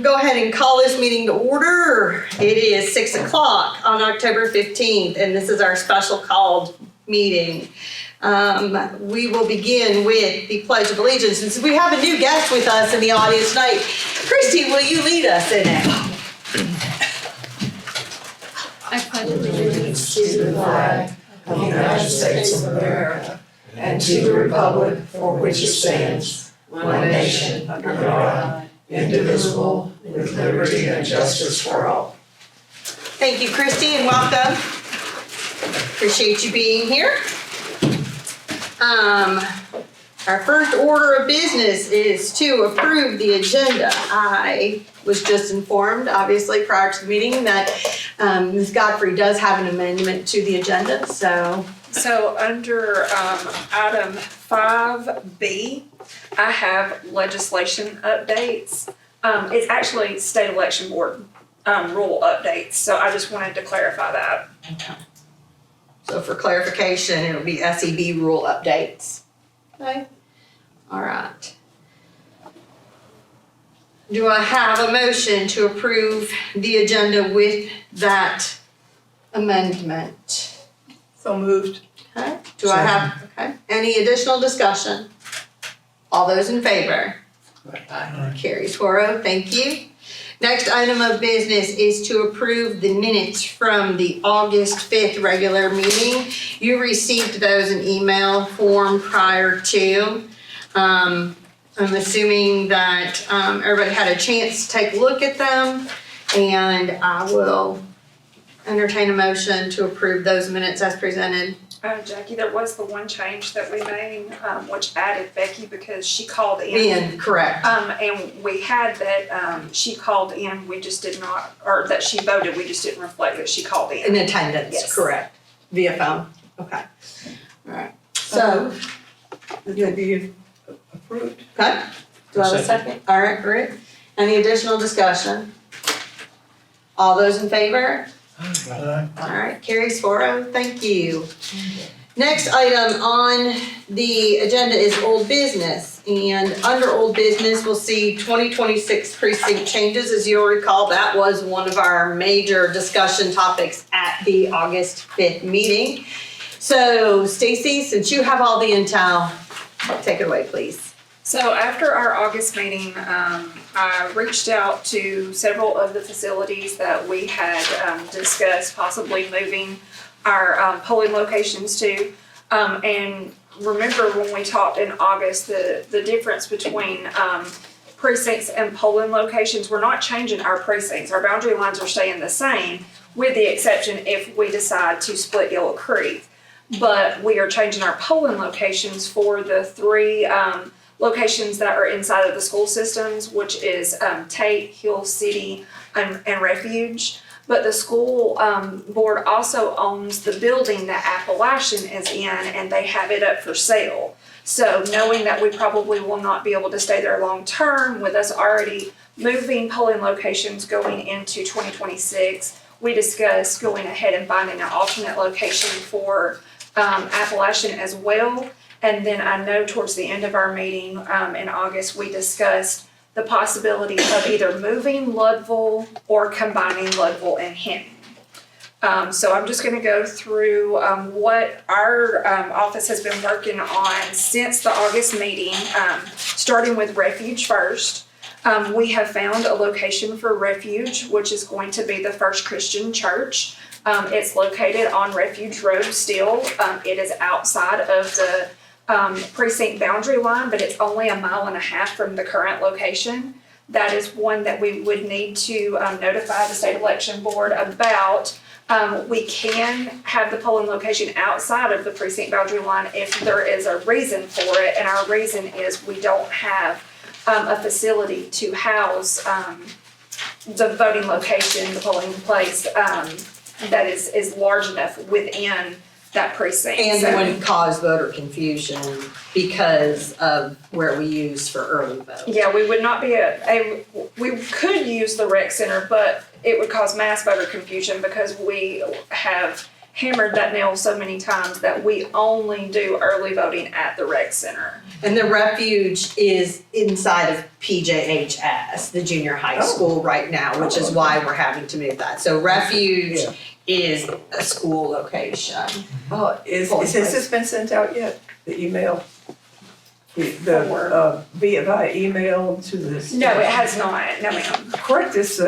go ahead and call this meeting to order. It is 6 o'clock on October 15th, and this is our special called meeting. We will begin with the Pledge of Allegiance. And so we have a new guest with us in the audience tonight. Christy, will you lead us in it? I pledge allegiance to the flag of the United States of America and to the republic for which it stands, one nation, under God, indivisible, with liberty and justice for all. Thank you, Christy, and welcome. Appreciate you being here. Our first order of business is to approve the agenda. I was just informed, obviously, prior to the meeting that Ms. Godfrey does have an amendment to the agenda, so under item 5B, I have legislation updates. It's actually state election board rule updates, so I just wanted to clarify that. So for clarification, it'll be SEB rule updates. Okay. All right. Do I have a motion to approve the agenda with that amendment? So moved. Okay. Do I have, okay, any additional discussion? All those in favor? Aye. Carries 4-0, thank you. Next item of business is to approve the minutes from the August 5th regular meeting. You received those in email form prior to. I'm assuming that everybody had a chance to take a look at them, and I will entertain a motion to approve those minutes as presented. Jackie, there was the one change that we made, which added Becky because she called in. Correct. And we had that she called in, we just did not, or that she voted, we just didn't reflect that she called in. In attendance, Yes. correct. Via phone, okay. All right, so, It'll be approved. okay, do I have a second? All right, great. Any additional discussion? All those in favor? Aye. All right, carries 4-0, thank you. Next item on the agenda is old business. And under old business, we'll see 2026 precinct changes. As you'll recall, that was one of our major discussion topics at the August 5th meeting. So Stacy, since you have all the intel, take it away, please. So after our August meeting, I reached out to several of the facilities that we had discussed possibly moving our polling locations to. And remember when we talked in August, the difference between precincts and polling locations, we're not changing our precincts. Our boundary lines are staying the same, with the exception if we decide to split Yellow Creek. But we are changing our polling locations for the three locations that are inside of the school systems, which is Tate, Hill City, and Refuge. But the school board also owns the building that Appalachian is in, and they have it up for sale. So knowing that we probably will not be able to stay there long term, with us already moving polling locations going into 2026, we discussed going ahead and finding an alternate location for Appalachian as well. And then I know towards the end of our meeting in August, we discussed the possibility of either moving Ludville or combining Ludville and Hinton. So I'm just going to go through what our office has been working on since the August meeting, starting with Refuge first. We have found a location for Refuge, which is going to be the First Christian Church. It's located on Refuge Road still. It is outside of the precinct boundary line, but it's only 1.5 miles from the current location. That is one that we would need to notify the state election board about. We can have the polling location outside of the precinct boundary line if there is a reason for it, and our reason is we don't have a facility to house the voting location, the polling place that is large enough within that precinct. And it wouldn't cause voter confusion because of where we use for early vote. Yeah, we would not be we could use the rec center, but it would cause mass voter confusion because we have hammered that nail so many times that we only do early voting at the rec center. And the Refuge is inside of PJHS, the junior high school right now, which is why we're having to move that. So Refuge is a school location. Has this been sent out yet, the email? Via email to this? No, it has not, no ma'am. Correct this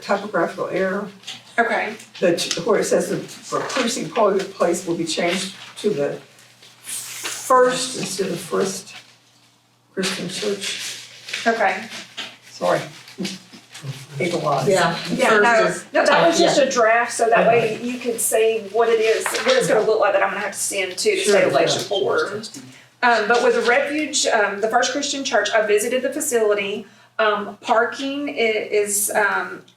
typographical error, Okay. where it says the precinct polling place will be changed to the first instead of First Christian Church. Okay. Sorry. Eagle eyes. Yeah. No, that was just a draft, so that way you could see what it is, what it's gonna look like that I'm gonna have to send to the state election board. But with the Refuge, the First Christian Church, I visited the facility. Parking is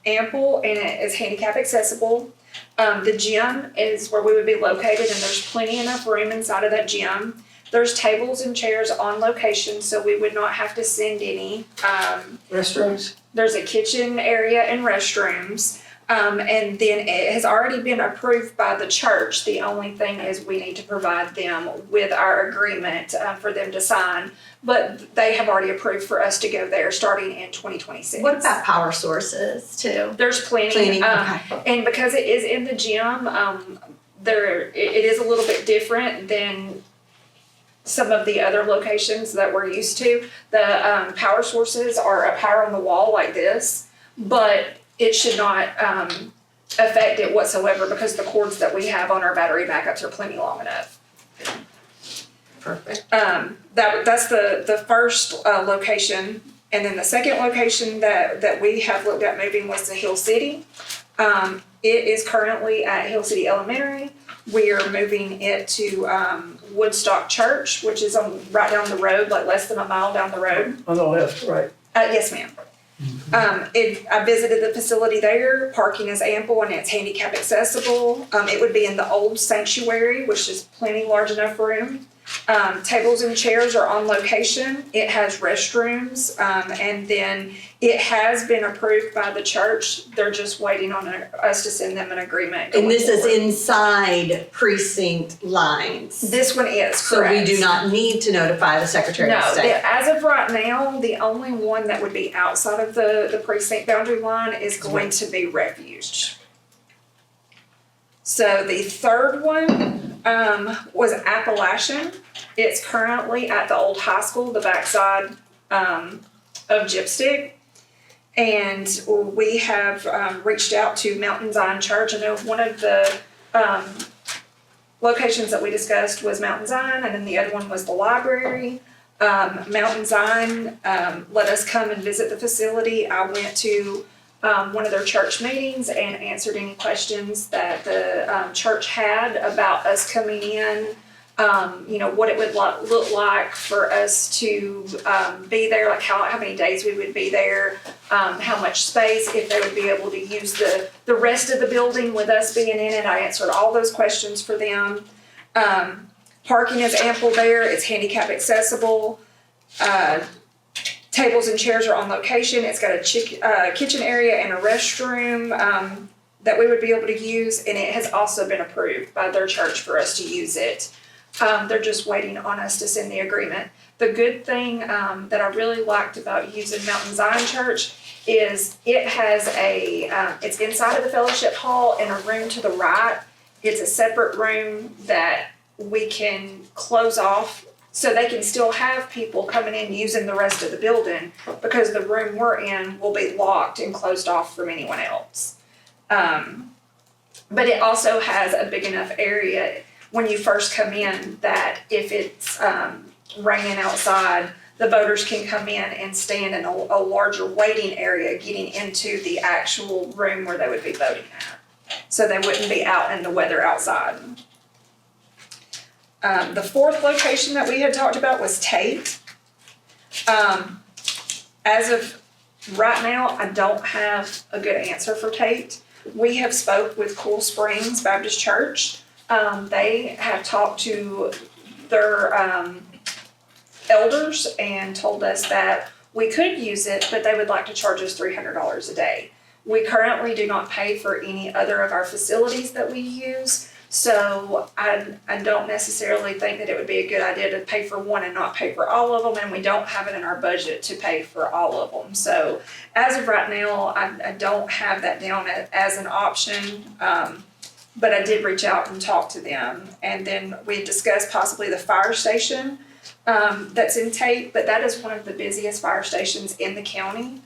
ample and it is handicap accessible. The gym is where we would be located, and there's plenty enough room inside of that gym. There's tables and chairs on location, so we would not have to send any. Restrooms? There's a kitchen area and restrooms. And then it has already been approved by the church. The only thing is we need to provide them with our agreement for them to sign. But they have already approved for us to go there starting in 2026. What about power sources too? There's plenty. Okay. And because it is in the gym, it is a little bit different than some of the other locations that we're used to. The power sources are a power on the wall like this, but it should not affect it whatsoever because the cords that we have on our battery backups are plenty long enough. Perfect. That's the first location. And then the second location that we have looked at moving was to Hill City. It is currently at Hill City Elementary. We are moving it to Woodstock Church, which is right down the road, like less than a mile down the road. On the left, right. Yes, ma'am. I visited the facility there. Parking is ample and it's handicap accessible. It would be in the old sanctuary, which is plenty large enough room. Tables and chairs are on location. It has restrooms, and then it has been approved by the church. They're just waiting on us to send them an agreement. And this is inside precinct lines. This one is, So correct. we do not need to notify the Secretary of No, State. as of right now, the only one that would be outside of the precinct boundary line is going to be Refuge. So the third one was Appalachian. It's currently at the old high school, the backside of Gypstick. And we have reached out to Mountain Zion Church. I know one of the locations that we discussed was Mountain Zion, and then the other one was the library. Mountain Zion let us come and visit the facility. I went to one of their church meetings and answered any questions that the church had about us coming in, what it would look like for us to be there, like how many days we would be there, how much space, if they would be able to use the rest of the building with us being in it. I answered all those questions for them. Parking is ample there. It's handicap accessible. Tables and chairs are on location. It's got a kitchen area and a restroom that we would be able to use, and it has also been approved by their church for us to use it. They're just waiting on us to send the agreement. The good thing that I really liked about using Mountain Zion Church is it has it's inside of the fellowship hall and a room to the right. It's a separate room that we can close off so they can still have people coming in using the rest of the building, because the room we're in will be locked and closed off from anyone else. But it also has a big enough area when you first come in that if it's raining outside, the voters can come in and stand in a larger waiting area getting into the actual room where they would be voting at. So they wouldn't be out in the weather outside. The fourth location that we had talked about was Tate. As of right now, I don't have a good answer for Tate. We have spoke with Cool Springs Baptist Church. They have talked to their elders and told us that we could use it, but they would like to charge us $300 a day. We currently do not pay for any other of our facilities that we use, So I don't necessarily think that it would be a good idea to pay for one and not pay for all of them, and we don't have it in our budget to pay for all of them. So as of right now, I don't have that down as an option, but I did reach out and talk to them. And then we discussed possibly the fire station that's in Tate, but that is one of the busiest fire stations in the county.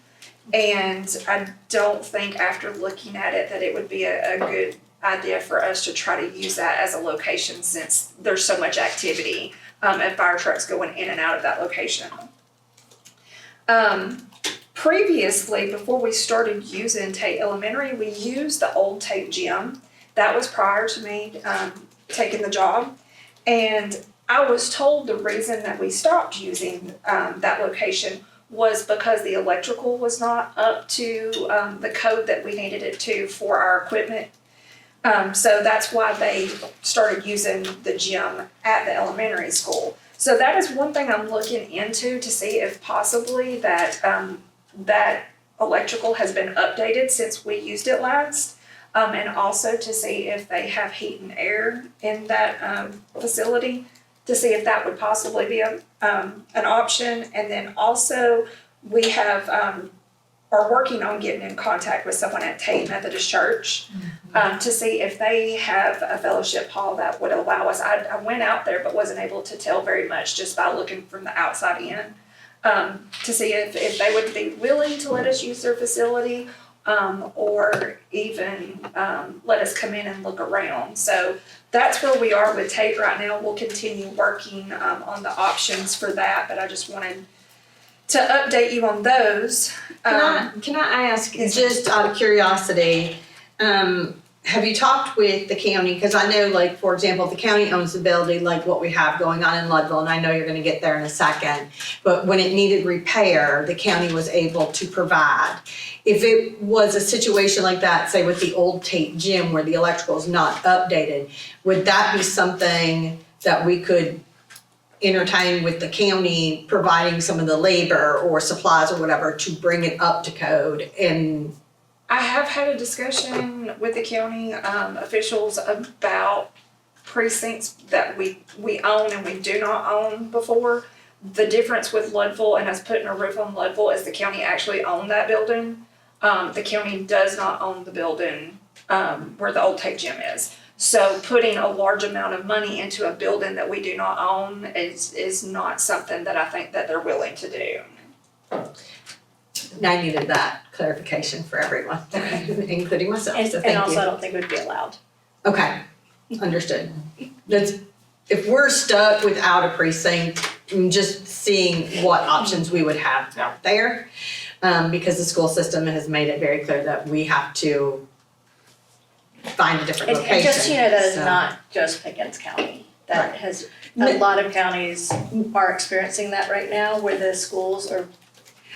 And I don't think after looking at it that it would be a good idea for us to try to use that as a location since there's so much activity and fire trucks going in and out of that location. Previously, before we started using Tate Elementary, we used the old Tate gym. That was prior to me taking the job. And I was told the reason that we stopped using that location was because the electrical was not up to the code that we needed it to for our equipment. So that's why they started using the gym at the elementary school. So that is one thing I'm looking into to see if possibly that that electrical has been updated since we used it last. And also to see if they have heat and air in that facility, to see if that would possibly be an option. And then also we have are working on getting in contact with someone at Tate Methodist Church to see if they have a fellowship hall that would allow us. I went out there but wasn't able to tell very much just by looking from the outside in to see if they would be willing to let us use their facility or even let us come in and look around. So that's where we are with Tate right now. We'll continue working on the options for that, but I just wanted to update you on those. Can I ask, just out of curiosity, have you talked with the county? Because I know, like, for example, the county owns the building, like what we have going on in Ludlow, and I know you're gonna get there in a second. But when it needed repair, the county was able to provide. If it was a situation like that, say with the old Tate gym where the electrical is not updated, would that be something that we could entertain with the county providing some of the labor or supplies or whatever to bring it up to code? And I have had a discussion with the county officials about precincts that we own and we do not own before. The difference with Ludlow and us putting a roof on Ludlow is the county actually owned that building. The county does not own the building where the old Tate gym is. So putting a large amount of money into a building that we do not own is not something that I think that they're willing to do. I needed that clarification for everyone, including myself, so And thank also, I you. don't think it would be allowed. Okay, understood. If we're stuck without a precinct, I'm just seeing what options we would have out there. Because the school system has made it very clear that we have to find a different location. And just, that is so. not just Pickens County. That Right. has, a lot of counties are experiencing that right now, where the schools are.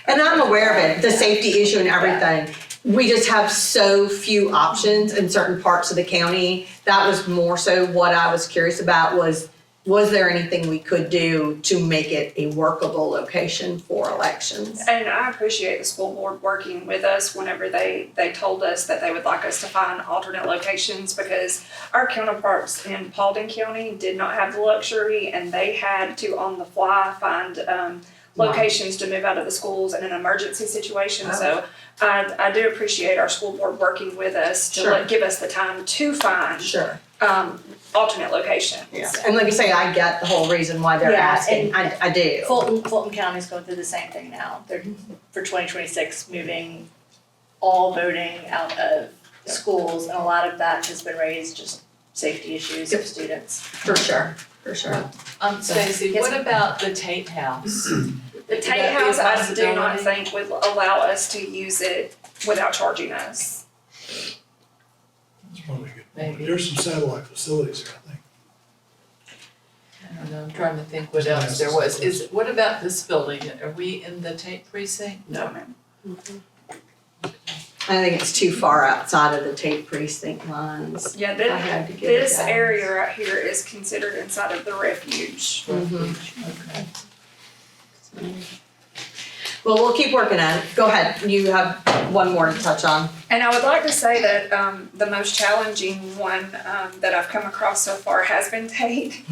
And I'm aware of it, the safety issue and everything. We just have so few options in certain parts of the county. That was more so what I was curious about was there anything we could do to make it a workable location for elections? And I appreciate the school board working with us whenever they told us that they would like us to find alternate locations, because our counterparts in Paulding County did not have the luxury and they had to on the fly find locations to move out of the schools in an emergency situation. So I do appreciate our school board working with us to give us the time to find Sure. alternate locations. Yeah, and like you say, I get the whole reason why they're Yeah, asking, and I do. Fulton County's going through the same thing now. They're, for 2026, moving all voting out of schools, and a lot of that has been raised, just safety issues of students. For sure, for sure. Stacy, Yes, what ma'am. about the Tate House? The Would Tate that be a House, I do not possibility? think would allow us to use it without charging us. It's probably a good point. Maybe. There's some satellite facilities there, I think. I don't know, I'm trying to think what else there was. What about this building? Are we in the Tate Precinct? No, ma'am. I think it's too far outside of the Tate Precinct lines. Yeah, I had to get this it down. area right here is considered inside of the refuge. Mhm. Okay. Well, we'll keep working on it. Go ahead, you have one more to touch on. And I would like to say that the most challenging one that I've come across so far has been Tate.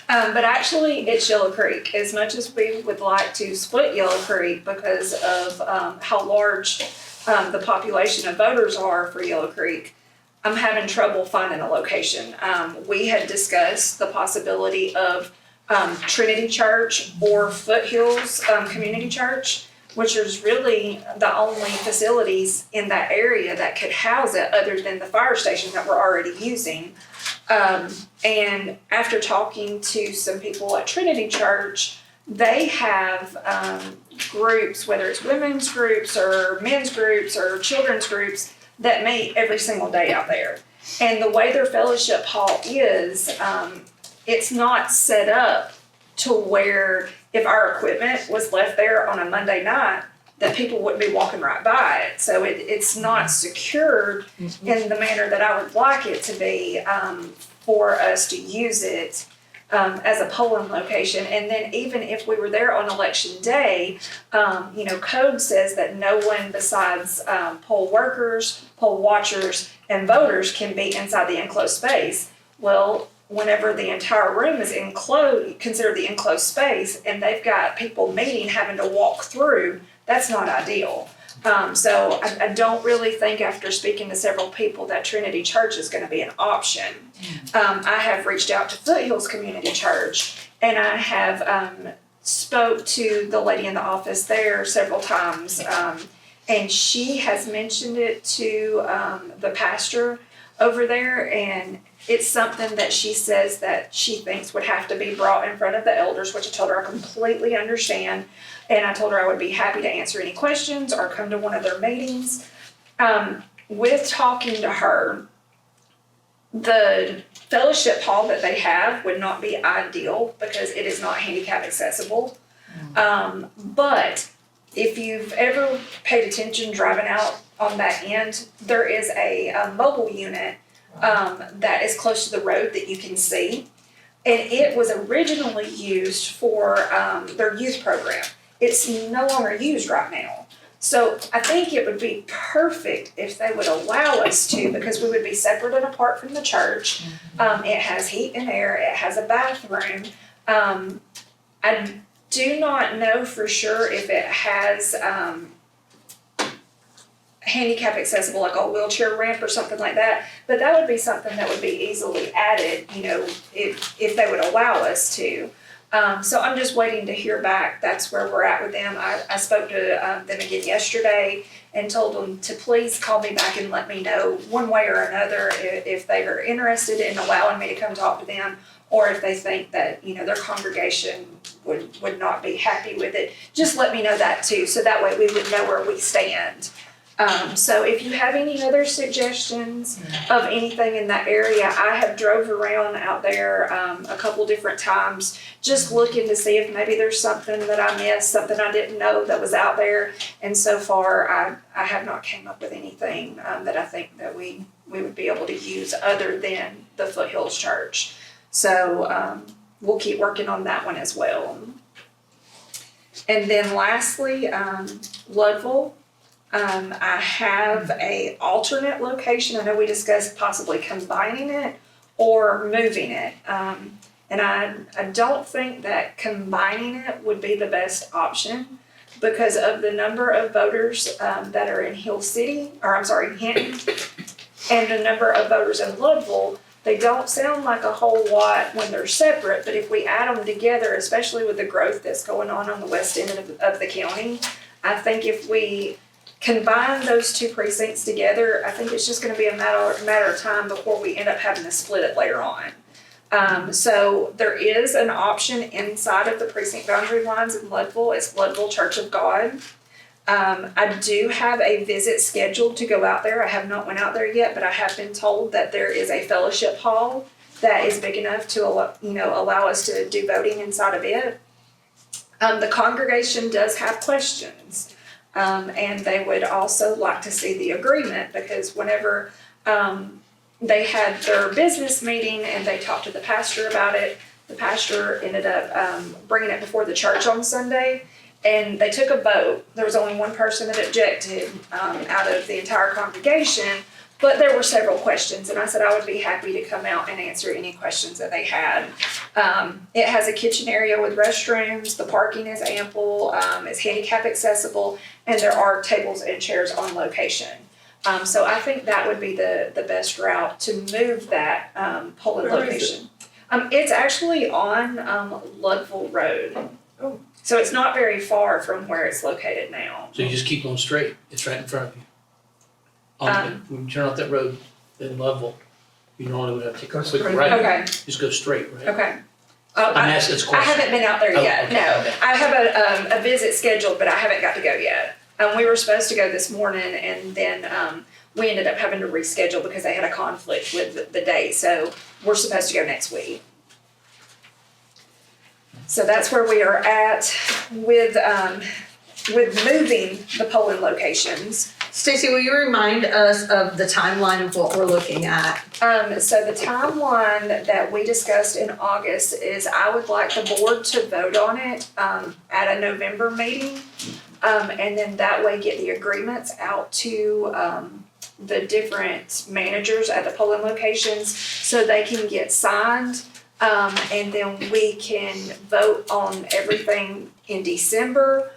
But actually, it's Yellow Creek. As much as we would like to split Yellow Creek because of how large the population of voters are for Yellow Creek, I'm having trouble finding a location. We had discussed the possibility of Trinity Church or Foothills Community Church, which is really the only facilities in that area that could house it other than the fire station that we're already using. And after talking to some people at Trinity Church, they have groups, whether it's women's groups or men's groups or children's groups, that meet every single day out there. And the way their fellowship hall is, it's not set up to where if our equipment was left there on a Monday night, that people wouldn't be walking right by it. So it's not secured in the manner that I would like it to be for us to use it as a polling location. And then even if we were there on election day, code says that no one besides poll workers, poll watchers, and voters can be inside the enclosed space. Well, whenever the entire room is considered the enclosed space, and they've got people meeting, having to walk through, that's not ideal. So I don't really think, after speaking to several people, that Trinity Church is going to be an option. I have reached out to Foothills Community Church, and I have spoke to the lady in the office there several times, and she has mentioned it to the pastor over there, and it's something that she says that she thinks would have to be brought in front of the elders, which I told her I completely understand. And I told her I would be happy to answer any questions or come to one of their meetings. With talking to her, the fellowship hall that they have would not be ideal because it is not handicap accessible. But if you've ever paid attention driving out on that end, there is a mobile unit that is close to the road that you can see. And it was originally used for their youth program. It's no longer used right now. So I think it would be perfect if they would allow us to, because we would be separate and apart from the church. It has heat and air. It has a bathroom. I do not know for sure if it has handicap accessible, like a wheelchair ramp or something like that, but that would be something that would be easily added, if they would allow us to. So I'm just waiting to hear back. That's where we're at with them. I spoke to them again yesterday and told them to please call me back and let me know one way or another if they are interested in allowing me to come talk to them, or if they think that, their congregation would not be happy with it. Just let me know that too, so that way we would know where we stand. So if you have any other suggestions of anything in that area, I have drove around out there a couple different times, just looking to see if maybe there's something that I missed, something I didn't know that was out there. And so far, I have not came up with anything that I think that we would be able to use other than the Foothills Church. So we'll keep working on that one as well. And then lastly, Ludville. I have a alternate location. I know we discussed possibly combining it or moving it. And I don't think that combining it would be the best option because of the number of voters that are in Hinton, and the number of voters in Ludville. They don't sound like a whole lot when they're separate, but if we add them together, especially with the growth that's going on the west end of the county, I think if we combine those two precincts together, I think it's just going to be a matter of time before we end up having to split it later on. So there is an option inside of the precinct boundary lines in Ludville. It's Ludville Church of God. I do have a visit scheduled to go out there. I have not went out there yet, but I have been told that there is a fellowship hall that is big enough to allow us to do voting inside of it. The congregation does have questions. And they would also like to see the agreement because whenever they had their business meeting and they talked to the pastor about it, the pastor ended up bringing it before the church on Sunday, And they took a vote. There was only one person that objected out of the entire congregation, but there were several questions. And I said I would be happy to come out and answer any questions that they had. It has a kitchen area with restrooms. The parking is ample. It's handicap accessible, and there are tables and chairs on location. So I think that would be the best route to move that polling Where is location. It's actually on Ludville Road. Oh. So it's not very far from where it's located now. So you just keep going straight, it's right in front of you. When you turn off that road in Lovell, you normally would have to take a quick straight. right, Okay, just go straight, right? okay. I'm I asking this I question. haven't been out there Oh, yet, okay, no. okay. I have a visit scheduled, but I haven't got to go yet. We were supposed to go this morning, and then we ended up having to reschedule because they had a conflict with the date, so we're supposed to go next week. So that's where we are at with moving the polling locations. Stacy, will you remind us of the timeline of what we're looking at? So the timeline that we discussed in August is I would like the board to vote on it at a November meeting. And then that way get the agreements out to the different managers at the polling locations so they can get signed. And then we can vote on everything in December,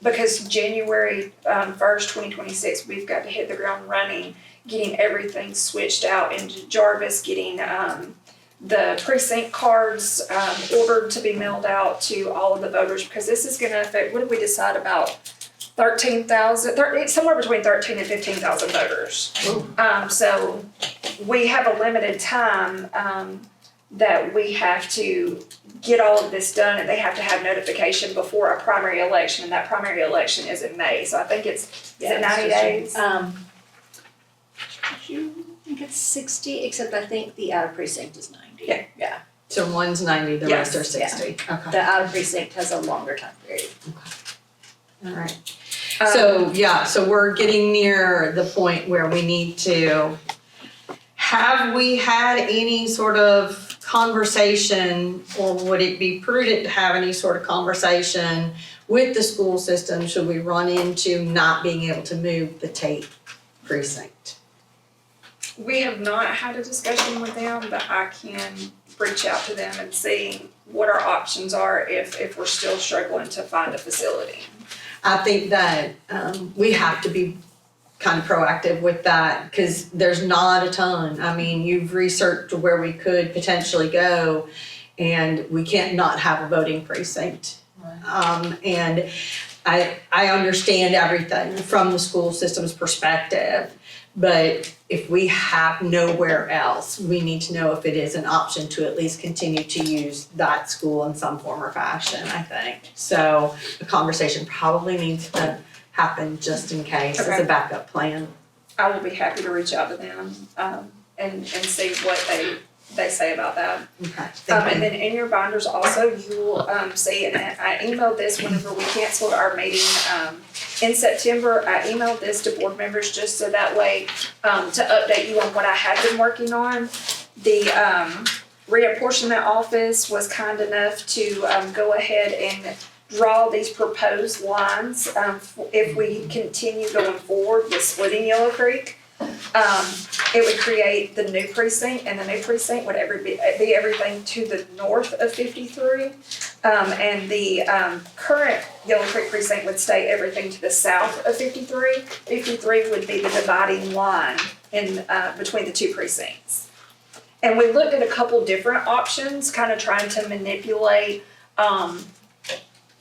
because January 1st, 2026, we've got to hit the ground running, getting everything switched out into Jarvis, getting the precinct cards ordered to be mailed out to all of the voters, because this is gonna affect, what did we decide about? 13,000, somewhere between 13 and 15,000 voters. So we have a limited time that we have to get all of this done, and they have to have notification before a primary election, and that primary election is in May. So I think is it 90 days? I think it's 60, except I think the out of precinct is 90. Yeah. Yeah, So one's 90, the rest are 60. Okay, the out of precinct has a longer time period. all right. So, yeah, so we're getting near the point where we need to, have we had any sort of conversation, or would it be prudent to have any sort of conversation with the school system should we run into not being able to move the Tate precinct? We have not had a discussion with them, but I can reach out to them and see what our options are if we're still struggling to find a facility. I think that we have to be kind of proactive with that, because there's not a ton. I mean, you've researched where we could potentially go, and we can't not have a voting precinct. And I understand everything from the school system's perspective, but if we have nowhere else, we need to know if it is an option to at least continue to use that school in some form or fashion, I think. So a conversation probably needs to happen just in case as Okay. a backup plan. I will be happy to reach out to them and see what they say about that. Okay, And thank you. then in your binders also, you will see, and I emailed this whenever we canceled our meeting in September. I emailed this to board members just so that way to update you on what I had been working on. The reapportionment office was kind enough to go ahead and draw these proposed lines if we continue going forward with splitting Yellow Creek. It would create the new precinct, and the new precinct would be everything to the north of 53. And the current Yellow Creek precinct would stay everything to the south of 53. 53 would be the dividing line in between the two precincts. And we looked at a couple different options, kind of trying to manipulate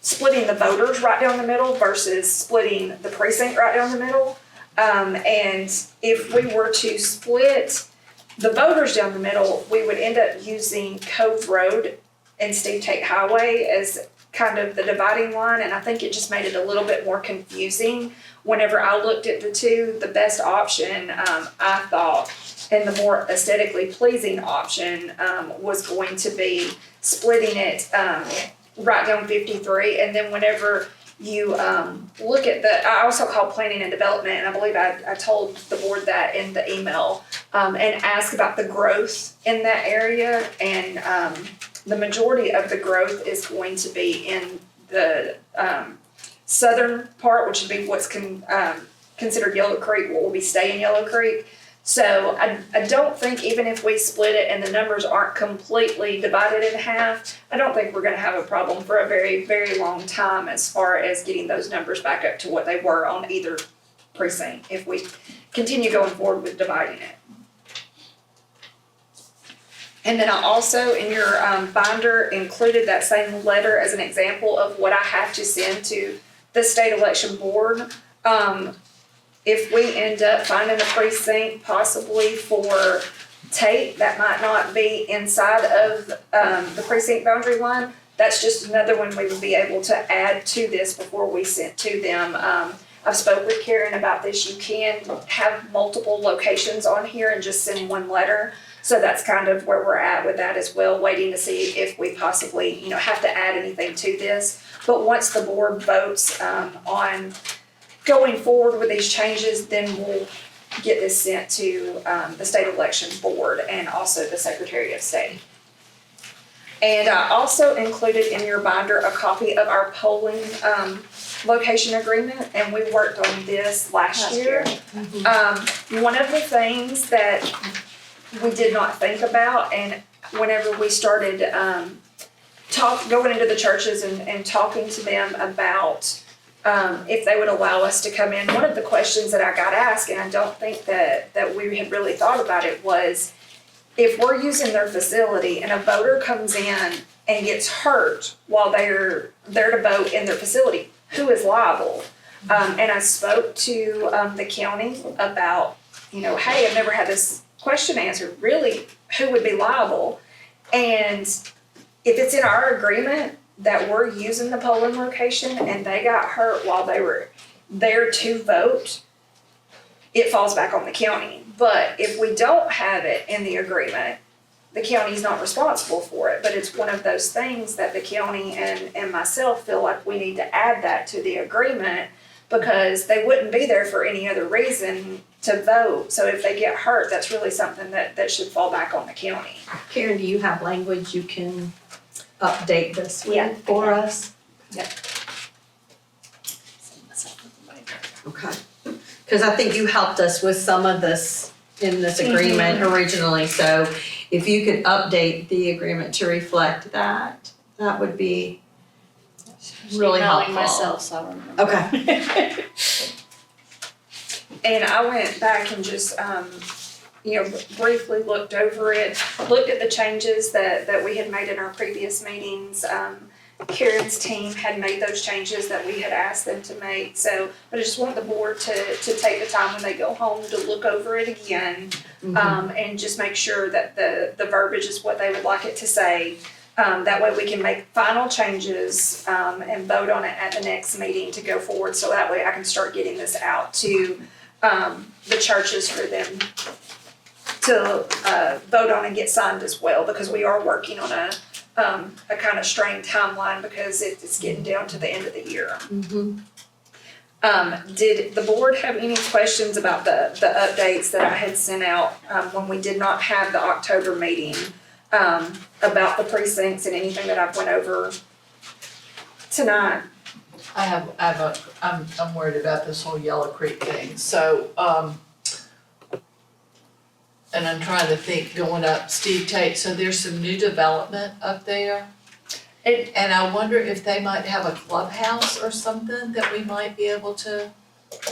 splitting the voters right down the middle versus splitting the precinct right down the middle. And if we were to split the voters down the middle, we would end up using Cove Road and Steve Tate Highway as kind of the dividing line. And I think it just made it a little bit more confusing. Whenever I looked at the two, the best option, I thought, and the more aesthetically pleasing option was going to be splitting it right down 53. And then whenever you look at I also called planning and development, and I believe I told the board that in the email, and asked about the growth in that area. And the majority of the growth is going to be in the southern part, which would be what's considered Yellow Creek, will be staying Yellow Creek. So I don't think even if we split it and the numbers aren't completely divided in half, I don't think we're gonna have a problem for a very, very long time as far as getting those numbers back up to what they were on either precinct, if we continue going forward with dividing it. And then I also, in your binder, included that same letter as an example of what I have to send to the state election board. If we end up finding a precinct possibly for Tate that might not be inside of the precinct boundary line, that's just another one we would be able to add to this before we sent to them. I've spoke with Karen about this. You can have multiple locations on here and just send one letter. So that's kind of where we're at with that as well, waiting to see if we possibly, have to add anything to this. But once the board votes on going forward with these changes, then we'll get this sent to the state election board and also the Secretary of State. And I also included in your binder a copy of our polling location agreement, and we worked on this last year. One of the things that we did not think about, and whenever we started going into the churches and talking to them about if they would allow us to come in, one of the questions that I got asked, and I don't think that we had really thought about it, was if we're using their facility and a voter comes in and gets hurt while they're there to vote in their facility, who is liable? And I spoke to the county about, hey, I've never had this question answered. Really, who would be liable? And if it's in our agreement that we're using the polling location and they got hurt while they were there to vote, it falls back on the county. But if we don't have it in the agreement, the county's not responsible for it. But it's one of those things that the county and myself feel like we need to add that to the agreement, because they wouldn't be there for any other reason to vote. So if they get hurt, that's really something that should fall back on the county. Karen, do you have language you can update this Yeah, with for us? Yep. Okay. Because I think you helped us with some of this in this agreement originally, so if you could update the agreement to reflect that, that would be really helpful. Myself, so I remember. Okay. And I went back and just, briefly looked over it, looked at the changes that we had made in our previous meetings. Karen's team had made those changes that we had asked them to make. So, but I just want the board to take the time when they go home to look over it again, and just make sure that the verbiage is what they would like it to say. That way we can make final changes and vote on it at the next meeting to go forward. So that way I can start getting this out to the churches for them to vote on and get signed as well, because we are working on a kind of strained timeline because it's getting down to the end of the year. Did the board have any questions about the updates that I had sent out when we did not have the October meeting about the precincts and anything that I've went over tonight? I'm worried about this whole Yellow Creek thing, so, and I'm trying to think, going up Steve Tate, so there's some new development up there. And I wonder if they might have a clubhouse or something that we might be able to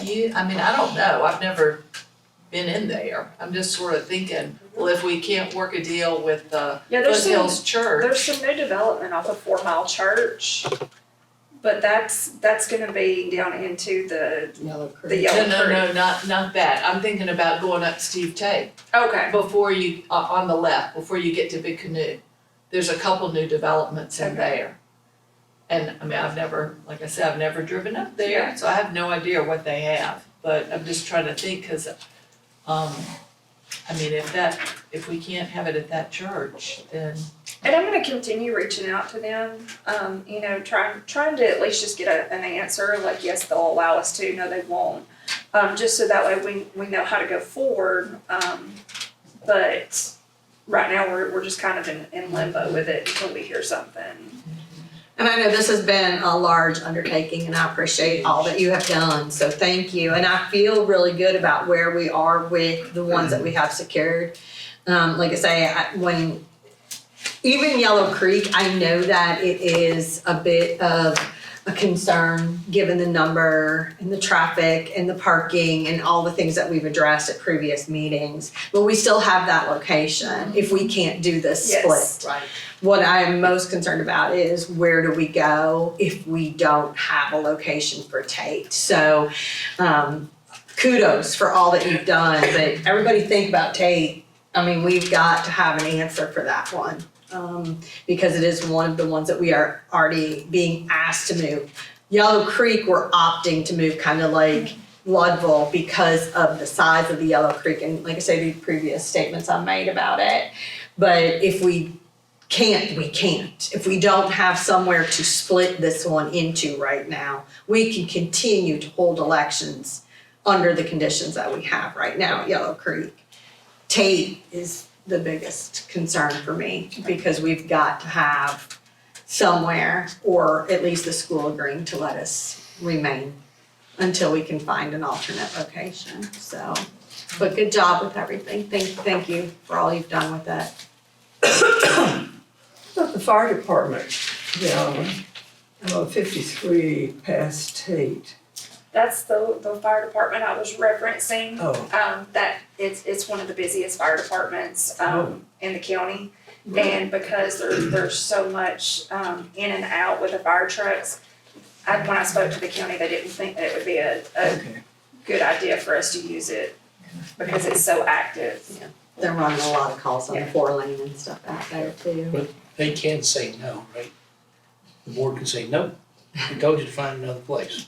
use. I mean, I don't know, I've never been in there. I'm just sort of thinking, well, if we can't work a deal with the Foothills Church. There's some new development off of 4 Mile Church, but that's gonna be down into the Yellow Creek. the Yellow Creek. No, not that. I'm thinking about going up Steve Tate. Okay, Before you, on the left, before you get to Big Canoe. There's a couple new developments in there. And I mean, I've never driven up there, Yeah. so I have no idea what they have. But I'm just trying to think, cause, I mean, if we can't have it at that church, then. and I'm gonna continue reaching out to them, trying to at least just get an answer, like, yes, they'll allow us to, no, they won't. Just so that way we know how to go forward, but right now we're just kind of in limbo with it until we hear something. And I know this has been a large undertaking and I appreciate all that you have done, so thank you. And I feel really good about where we are with the ones that we have secured. Like I say, when, even Yellow Creek, I know that it is a bit of a concern, given the number and the traffic and the parking and all the things that we've addressed at previous meetings. But we still have that location if we can't do this split. Yes. Right. What I'm most concerned about is where do we go if we don't have a location for Tate? So kudos for all that you've done, but everybody think about Tate. I mean, we've got to have an answer for that one. Because it is one of the ones that we are already being asked to move. Yellow Creek, we're opting to move kind of like Ludville because of the size of the Yellow Creek, and like I say, the previous statements I made about it. But if we can't, we can't. If we don't have somewhere to split this one into right now, we can continue to hold elections under the conditions that we have right now at Yellow Creek. Tate is the biggest concern for me because we've got to have somewhere, or at least the school agreeing to let us remain until we can find an alternate location. So, but good job with everything. Thank you for all you've done with that. About the fire department, 53 past Tate. That's the fire department I was referencing. Oh. That it's one of the busiest fire departments in the county. Right. And because there's so much in and out with the fire trucks, when I spoke to the county, they didn't think that it would be a Okay. good idea for us to use it because it's so active. They're running a lot of calls on the Yeah. 4-lane and stuff out there too. But they can say no, right? The board can say, nope, we told you to find another place.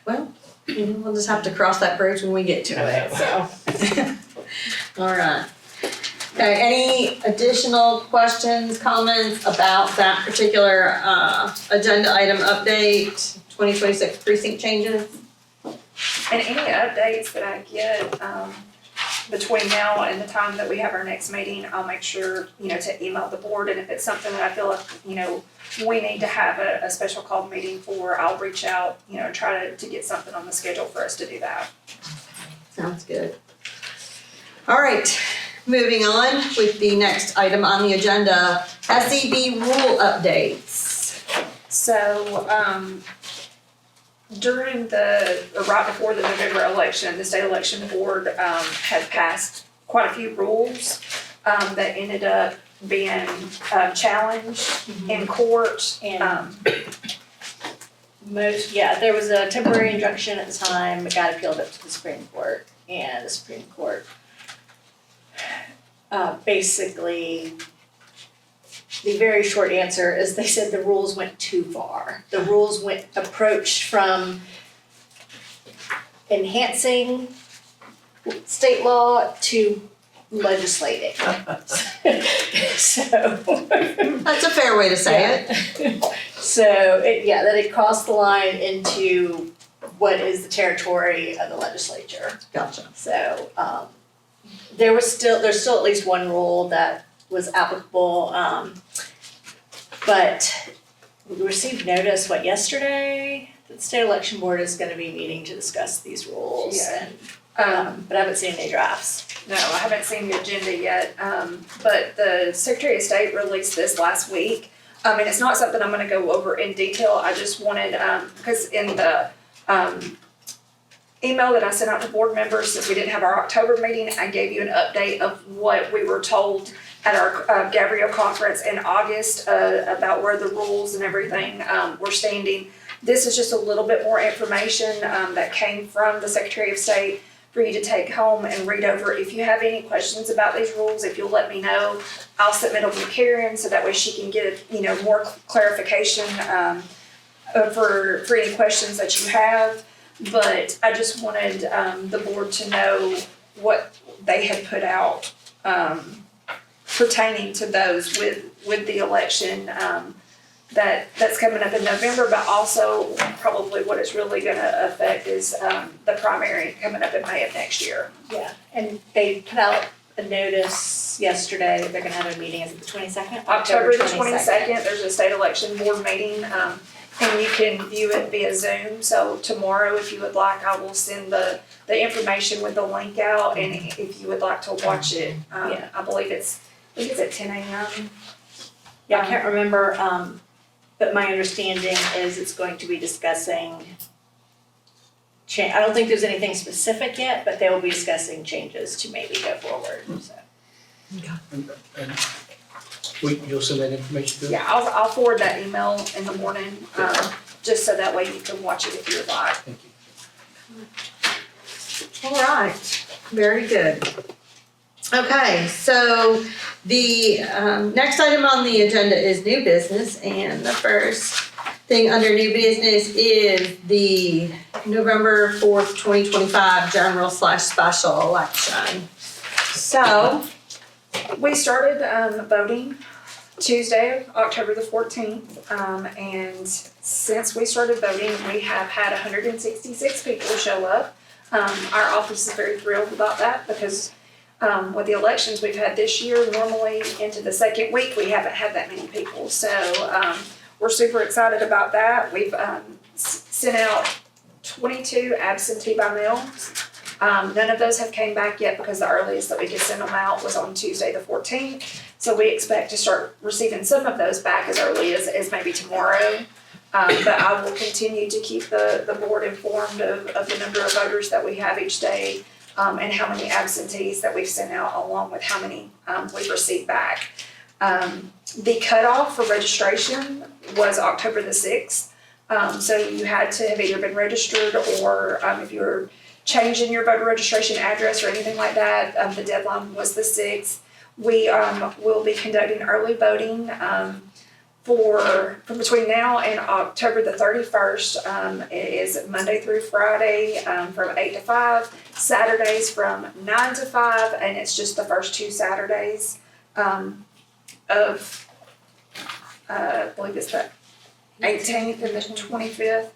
Well, we'll just have to cross that bridge when we get to it, so. All right. Okay, any additional questions, comments about that particular agenda item update, 2026 precinct changes? And any updates that I get between now and the time that we have our next meeting, I'll make sure, to email the board. And if it's something that I feel like, we need to have a special call meeting for, I'll reach out, and try to get something on the schedule for us to do that. Sounds good. All right, moving on with the next item on the agenda, SEB rule updates. So, right before the November election, the state election board had passed quite a few rules that ended up being challenged in court. And there was a temporary injunction at the time, it got appealed up to the Supreme Court, and the Supreme Court basically, the very short answer is they said the rules went too far. The rules approached from enhancing state law to legislating. So. That's a fair way to say it. So, that it crossed the line into what is the territory of the legislature. Gotcha. So, there's still at least one rule that was applicable, but we received notice, yesterday? That the state election board is gonna be meeting to discuss these rules, Yeah. and, but I haven't seen any drafts. No, I haven't seen the agenda yet, but the Secretary of State released this last week. And it's not something I'm gonna go over in detail, I just wanted, because in the email that I sent out to board members, since we didn't have our October meeting, I gave you an update of what we were told at our Gabrielle conference in August about where the rules and everything were standing. This is just a little bit more information that came from the Secretary of State for you to take home and read over. If you have any questions about these rules, if you'll let me know, I'll submit them to Karen so that way she can get more clarification for any questions that you have. But I just wanted the board to know what they had put out pertaining to those with the election that's coming up in November, but also probably what it's really gonna affect is the primary coming up in May of next year. Yeah, and they put out a notice yesterday that they're gonna have a meeting, is it the 22nd? October the 22nd, there's a state election board meeting, and you can view it via Zoom. So tomorrow, if you would like, I will send the information with the link out, and if you would like to watch it, Yeah. I believe it's at 10 a.m. Yeah, I can't remember, but my understanding is it's going to be discussing I don't think there's anything specific yet, but they will be discussing changes to maybe go forward, so. And you'll send that information to us? Yeah, I'll forward that email in the morning, just so that way you can watch it if you would like. Thank you. All right, very good. Okay, so the next item on the agenda is new business, and the first thing under new business is the November 4th, 2025 general/special election. So, We started voting Tuesday, October the 14th, and since we started voting, we have had 166 people show up. Our office is very thrilled about that because with the elections we've had this year, normally into the second week, we haven't had that many people. So we're super excited about that. We've sent out 22 absentee by mail. None of those have came back yet because the earliest that we could send them out was on Tuesday the 14th. So we expect to start receiving some of those back as early as maybe tomorrow. But I will continue to keep the board informed of the number of voters that we have each day, and how many absentees that we've sent out, along with how many we've received back. The cutoff for registration was October the 6th. So you had to have either been registered or if you're changing your voter registration address or anything like that, the deadline was the 6th. We will be conducting early voting from between now and October the 31st. It is Monday through Friday from 8 to 5, Saturdays from 9 to 5, and it's just the first 2 Saturdays of I believe it's the 18th and the 25th.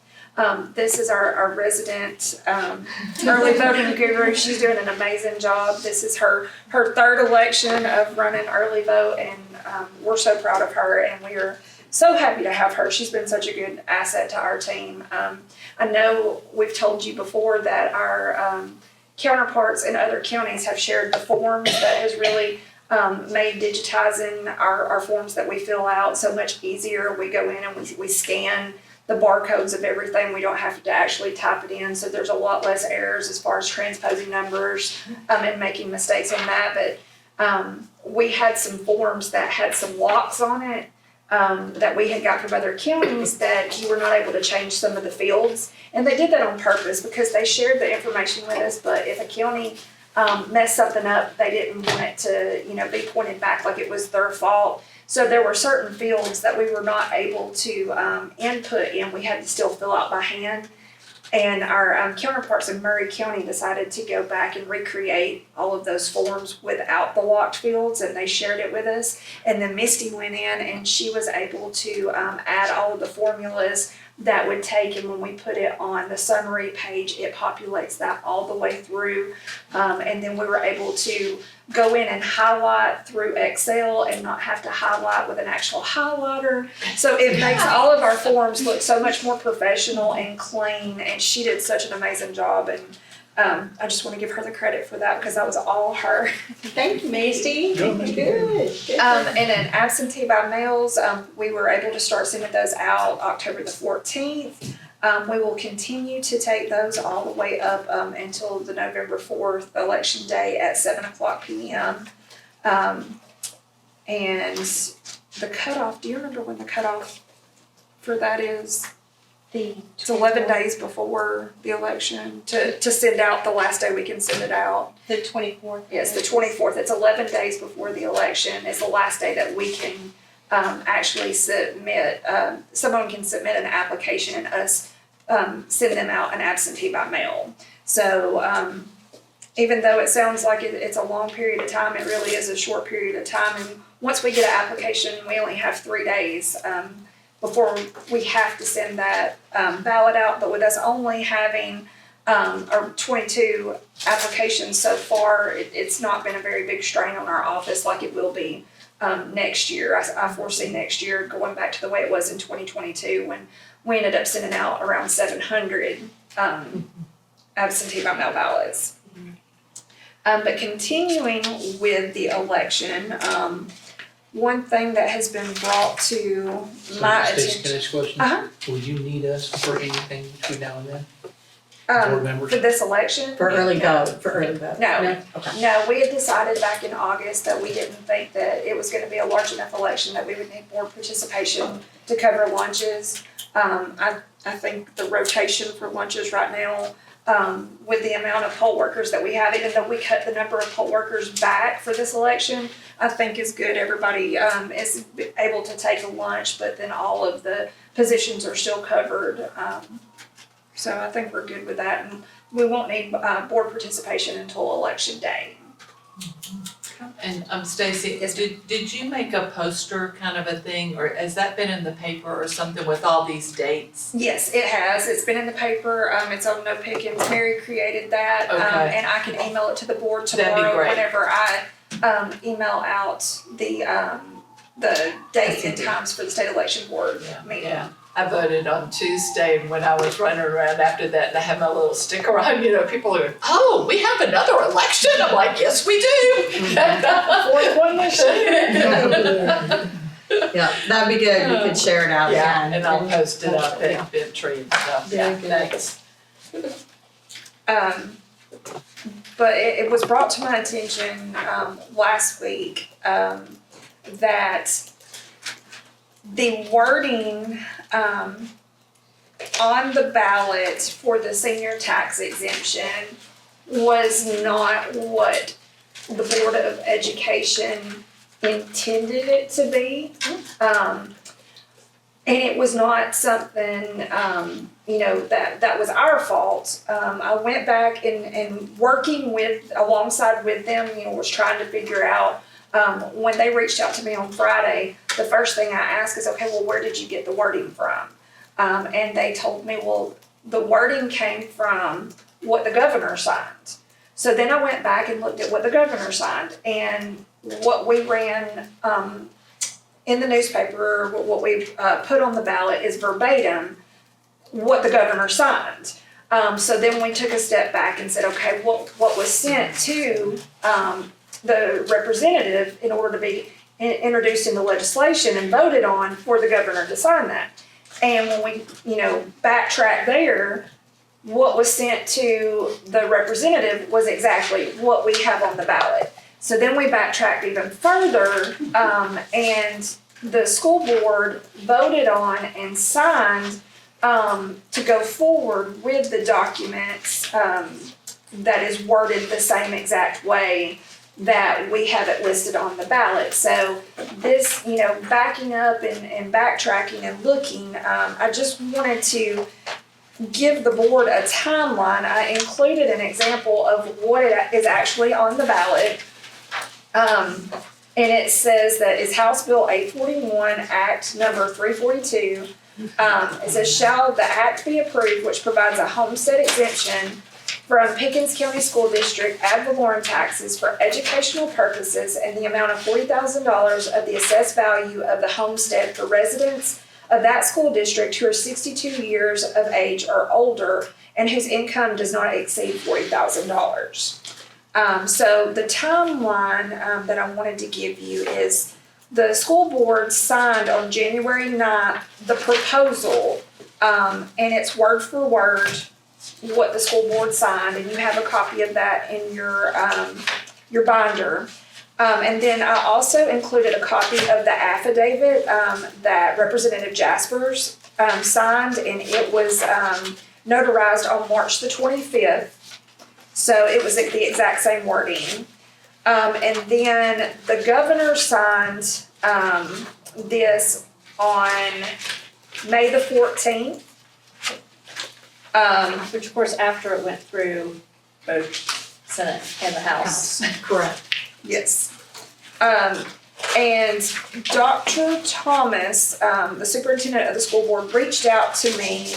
This is our resident early voting guru. She's doing an amazing job. This is her third election of running early vote, and we're so proud of her, and we are so happy to have her. She's been such a good asset to our team. I know we've told you before that our counterparts in other counties have shared the forms that has really made digitizing our forms that we fill out so much easier. We go in and we scan the barcodes of everything. We don't have to actually type it in, so there's a lot less errors as far as transposing numbers and making mistakes on that. But we had some forms that had some locks on it that we had got from other counties that you were not able to change some of the fields. And they did that on purpose because they shared the information with us, but if a county messed something up, they didn't want it to, be pointed back like it was their fault. So there were certain fields that we were not able to input in. We had to still fill out by hand. And our counterparts in Murray County decided to go back and recreate all of those forms without the locked fields, and they shared it with us. And then Misty went in and she was able to add all of the formulas that would take, and when we put it on the summary page, it populates that all the way through. And then we were able to go in and highlight through Excel and not have to highlight with an actual highlighter. So it makes all of our forms look so much more professional and clean, and she did such an amazing job. And I just want to give her the credit for that because that was all her. thank you, Macy. Good. And then absentee by mails, we were able to start sending those out October the 14th. We will continue to take those all the way up until the November 4th election day at 7:00 p.m. And the cutoff, do you remember when the cutoff for that is? It's 11 days before the election to send out the last day we can send it out. The 24th? Yes, the 24th. It's 11 days before the election. It's the last day that we can actually submit. Someone can submit an application and us send them out an absentee by mail. So even though it sounds like it's a long period of time, it really is a short period of time. And once we get an application, we only have 3 days before we have to send that ballot out. But with us only having or 22 applications so far. It's not been a very big strain on our office like it will be next year. I foresee next year going back to the way it was in 2022 when we ended up sending out around 700 absentee by mail ballots. But continuing with the election, one thing that has been brought to my Stacy, can I attention. ask a question? Uh-huh. Will you need us for anything between now and then? Board members? For this election? For early vote, No. Okay. No, we had decided back in August that we didn't think that it was gonna be a large enough election that we would need board participation to cover lunches. I think the rotation for lunches right now, with the amount of poll workers that we have, even though we cut the number of poll workers back for this election, I think is good. Everybody, is able to take a lunch, but then all of the positions are still covered. So I think we're good with that, and we won't need, board participation until election day. And Stacy, did you make a poster kind of a thing, or has that been in the paper or something with all these dates? Yes, it has. It's been in the paper. It's on No Pickens. Mary created that. Okay. And I can email it to the board That'd be tomorrow great. whenever I, email out the dates and times for the state election board meeting. Yeah, I voted on Tuesday, and when I was running around after that, and I had my little sticker on, people are, oh, we have another election? I'm like, yes, we do. Yeah, that'd be good, you could share it out Yeah, again. and I'll post it up Yeah. at Bentry and stuff, Very yeah, good. thanks. But it was brought to my attention, last week, that the wording, on the ballot for the senior tax exemption was not what the Board of Education intended it to be. And it was not something, that was our fault. I went back and working alongside with them, was trying to figure out, when they reached out to me on Friday, the first thing I asked is, okay, well, where did you get the wording from? And they told me, well, the wording came from what the governor signed. So then I went back and looked at what the governor signed, and what we ran, in the newspaper, what we put on the ballot is verbatim what the governor signed. So then we took a step back and said, okay, what was sent to the representative in order to be introduced into legislation and voted on for the governor to sign that. And when we, backtrack there, what was sent to the representative was exactly what we have on the ballot. So then we backtracked even further, and the school board voted on and signed to go forward with the documents that is worded the same exact way that we have it listed on the ballot. So this, backing up and backtracking and looking, I just wanted to give the board a timeline. I included an example of what is actually on the ballot. And it says that it's House Bill 841, Act number 342. It says, shall the act be approved, which provides a homestead exemption from Pickens County School District ad valorem taxes for educational purposes and the amount of $40,000 of the assessed value of the homestead for residents of that school district who are 62 years of age or older and whose income does not exceed $40,000. So the timeline that I wanted to give you is the school board signed on January 9th the proposal, and it's word for word what the school board signed, and you have a copy of that in your binder. And then I also included a copy of the affidavit that Representative Jaspers signed, and it was notarized on March the 25th. So it was the exact same wording. And then the governor signed this on May the 14th. Which of course, after it went through both Senate and the House. Correct. Yes. And Dr. Thomas, the superintendent of the school board, reached out to me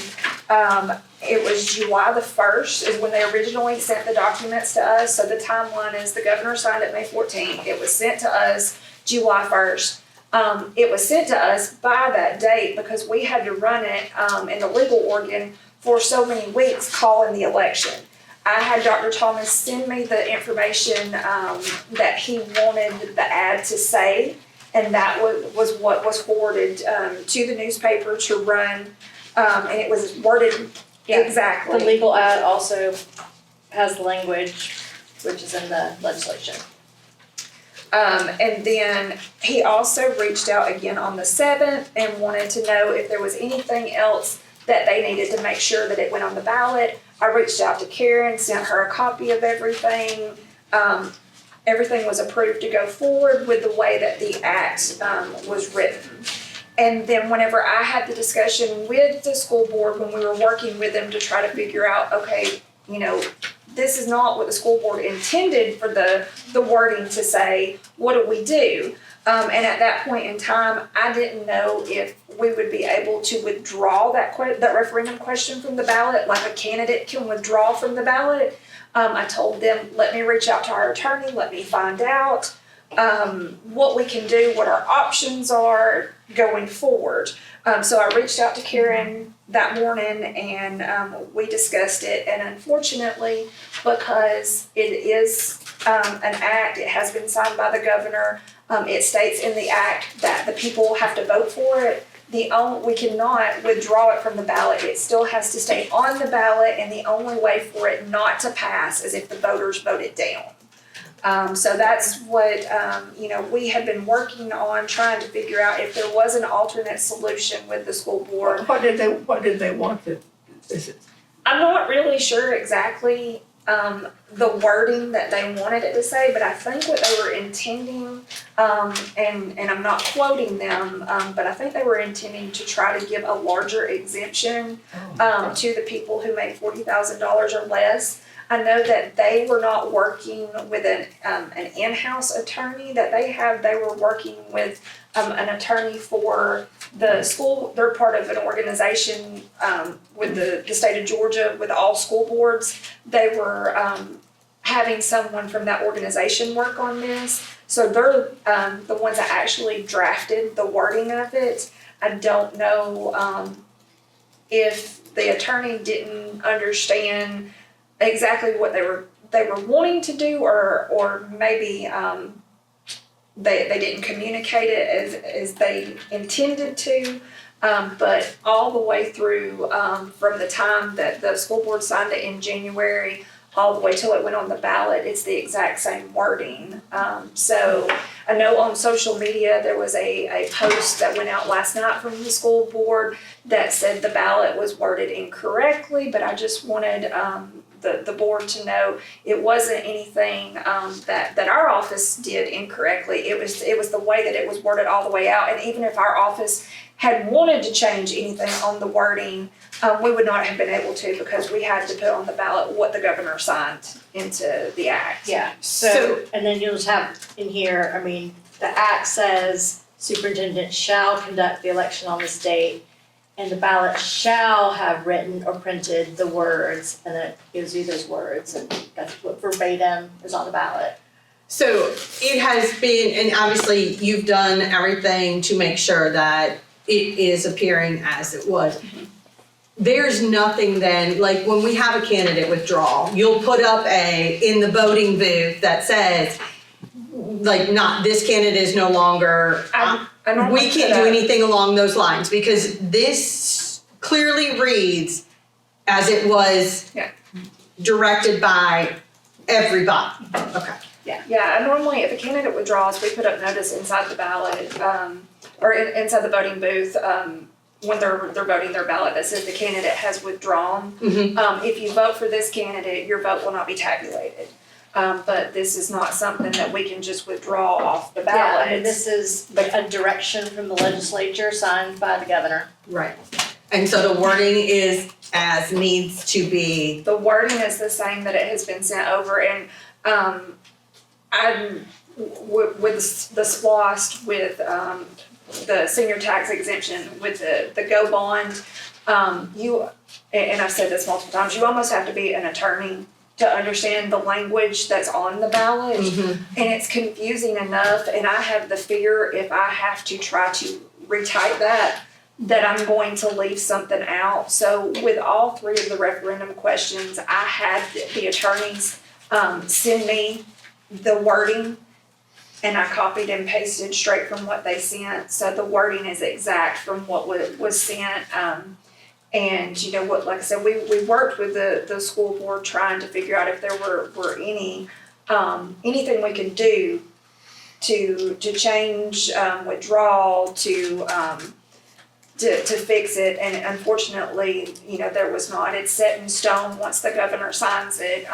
It was July the 1st is when they originally sent the documents to us. So the timeline is the governor signed it May 14th. It was sent to us July 1st. It was sent to us by that date because we had to run it in the legal organ for so many weeks calling the election. I had Dr. Thomas send me the information that he wanted the ad to say, and that was what was forwarded to the newspaper to run, and it was worded exactly. The legal ad also has language which is in the legislation. And then he also reached out again on the 7th and wanted to know if there was anything else that they needed to make sure that it went on the ballot. I reached out to Karen, sent her a copy of everything. Everything was approved to go forward with the way that the act was written. And then whenever I had the discussion with the school board, when we were working with them to try to figure out, okay, you know, this is not what the school board intended for the wording to say, what do we do? And at that point in time, I didn't know if we would be able to withdraw that referendum question from the ballot, like a candidate can withdraw from the ballot. I told them, let me reach out to our attorney, let me find out what we can do, what our options are going forward. So I reached out to Karen that morning and we discussed it. And unfortunately, because it is an act, it has been signed by the governor. It states in the act that the people have to vote for it. We cannot withdraw it from the ballot. It still has to stay on the ballot, and the only way for it not to pass is if the voters vote it down. So that's what we had been working on, trying to figure out if there was an alternate solution with the school board. What did they want to, is it? I'm not really sure exactly the wording that they wanted it to say, but I think what they were intending, and I'm not quoting them, but I think they were intending to try to give a larger exemption to the people who made $40,000 or less. I know that they were not working with an in-house attorney that they have. They were working with an attorney for the school. They're part of an organization with the state of Georgia with all school boards. They were having someone from that organization work on this. So they're the ones that actually drafted the wording of it. I don't know if the attorney didn't understand exactly what they were wanting to do, or maybe they didn't communicate it as they intended to. But all the way through from the time that the school board signed it in January all the way till it went on the ballot, it's the exact same wording. So I know on social media there was a post that went out last night from the school board that said the ballot was worded incorrectly, but I just wanted the board to know it wasn't anything that our office did incorrectly. It was the way that it was worded all the way out. And even if our office had wanted to change anything on the wording, we would not have been able to, because we had to put on the ballot what the governor signed into the act. Yeah, so, and then you'll just have in here, I mean, the act says superintendent shall conduct the election on this date, and the ballot shall have written or printed the words, and then it gives you those words, and that's what verbatim is on the ballot. So it has been, and obviously you've done everything to make sure that it is appearing as it was. There's nothing then, like when we have a candidate withdraw, you'll put up in the voting booth that says, like, not, this candidate is no longer, we can't do anything along those lines, because this clearly reads as it was directed by everybody. Okay. Yeah, and normally if a candidate withdraws, we put up notice inside the ballot, or inside the voting booth, when they're voting their ballot that says the candidate has withdrawn. If you vote for this candidate, your vote will not be tabulated. But this is not something that we can just withdraw off the ballot. Yeah, I mean, this is a direction from the legislature signed by the governor. Right. And so the wording is as needs to be. The wording is the same that it has been sent over, and I'm with the SPLOST, with the Senior Tax Exemption, with the GO bond, and I've said this multiple times, you almost have to be an attorney to understand the language that's on the ballot. And it's confusing enough, and I have the fear if I have to try to retype that I'm going to leave something out. So with all three of the referendum questions, I had the attorneys send me the wording, and I copied and pasted straight from what they sent. So the wording is exact from what was sent. And you know what, like I said, we worked with the school board trying to figure out if there were any anything we could do to change withdrawal to fix it, and unfortunately, you know, there was not. It's set in stone once the governor signs it,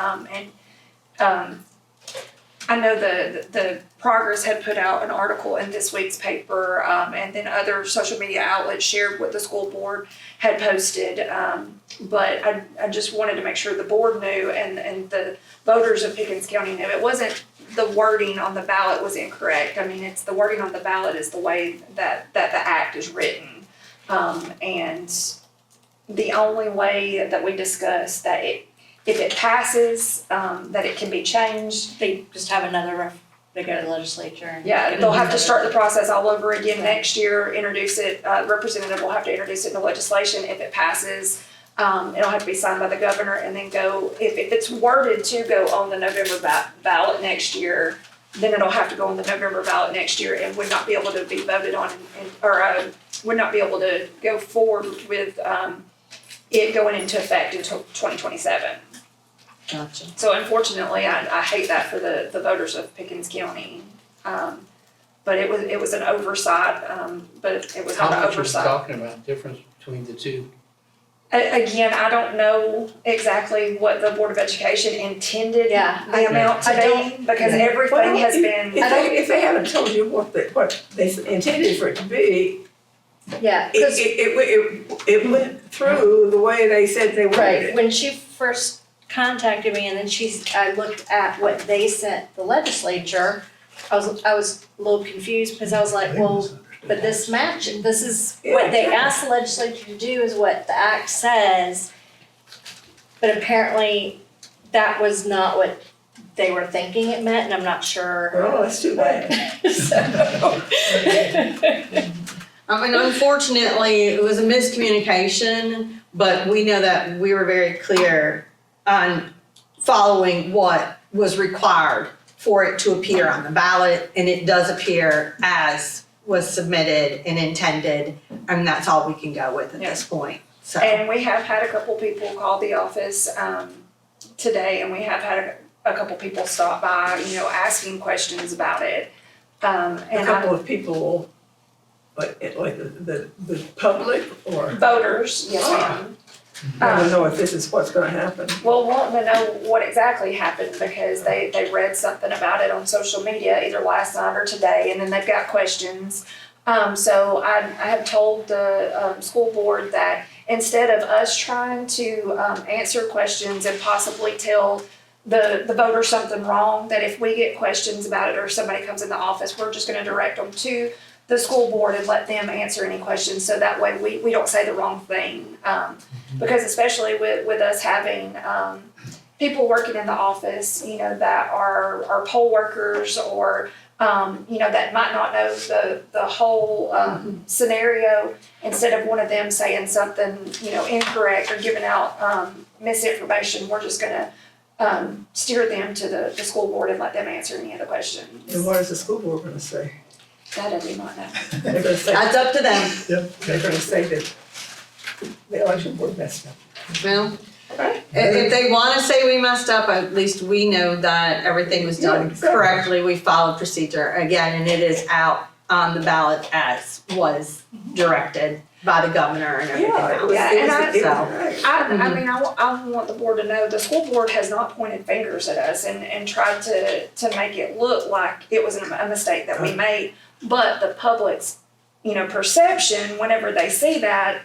I know the Progress had put out an article in this week's paper, and then other social media outlets shared what the school board had posted. But I just wanted to make sure the board knew and the voters of Pickens County knew. It wasn't the wording on the ballot was incorrect. I mean, it's the wording on the ballot is the way that the act is written. And the only way that we discussed that if it passes, that it can be changed. They just have another they go to the legislature and. Yeah, they'll have to start the process all over again next year, introduce it, representative will have to introduce it into legislation. If it passes, it'll have to be signed by the governor and then go, if it's worded to go on the November ballot next year, then it'll have to go on the November ballot next year and would not be able to be voted on or would not be able to go forward with it going into effect until 2027. Gotcha. So unfortunately, I hate that for the voters of Pickens County. But it was an oversight, but it was How not an much are we oversight. talking about, difference between the two? Again, I don't know exactly what the Board of Education intended Yeah, the amount to I don't- be, because everything has been. If they haven't told you what they intended for it to be, Yeah, because it went through the way they said they wanted right, it. when she first contacted me and then I looked at what they sent the legislature, I was a little confused because I was like, well, but this is what they asked the legislature to do is what the act says. But apparently that was not what they were thinking it meant, and I'm not sure. Well, that's too bad. I mean, unfortunately, it was a miscommunication, but we know that we were very clear on following what was required for it to appear on the ballot, and it does appear as was submitted and intended, and that's all we can go with at this point, so. And we have had a couple people call the office today, and we have had a couple people stop by, you know, asking questions about it. A couple of people, like the public or Voters, yes ma'am. want to know if this is what's gonna happen. Well, wanting to know what exactly happened because they read something about it on social media either last night or today, and then they've got questions. So I have told the school board that instead of us trying to answer questions and possibly tell the voter something wrong, that if we get questions about it or somebody comes in the office, we're just gonna direct them to the school board and let them answer any questions, so that way we don't say the wrong thing. Because especially with us having people working in the office, you know, that are poll workers or you know, that might not know the whole scenario, instead of one of them saying something, you know, incorrect or giving out misinformation, we're just gonna steer them to the school board and let them answer any of the questions. And what is the school board gonna say? That I do not know. They're gonna say, That's up to them. Yep. they're gonna say that the election board messed up. Well, if they wanna say we messed up, at least we know that everything was Yeah, done exactly. correctly, we followed procedure again, and it is out on the ballot as was directed by the governor and everything Yeah, it was, else. it was, and it was so- right. I mean, I want the board to know, the school board has not pointed fingers at us and tried to make it look like it was a mistake that we made. But the public's, you know, perception, whenever they see that,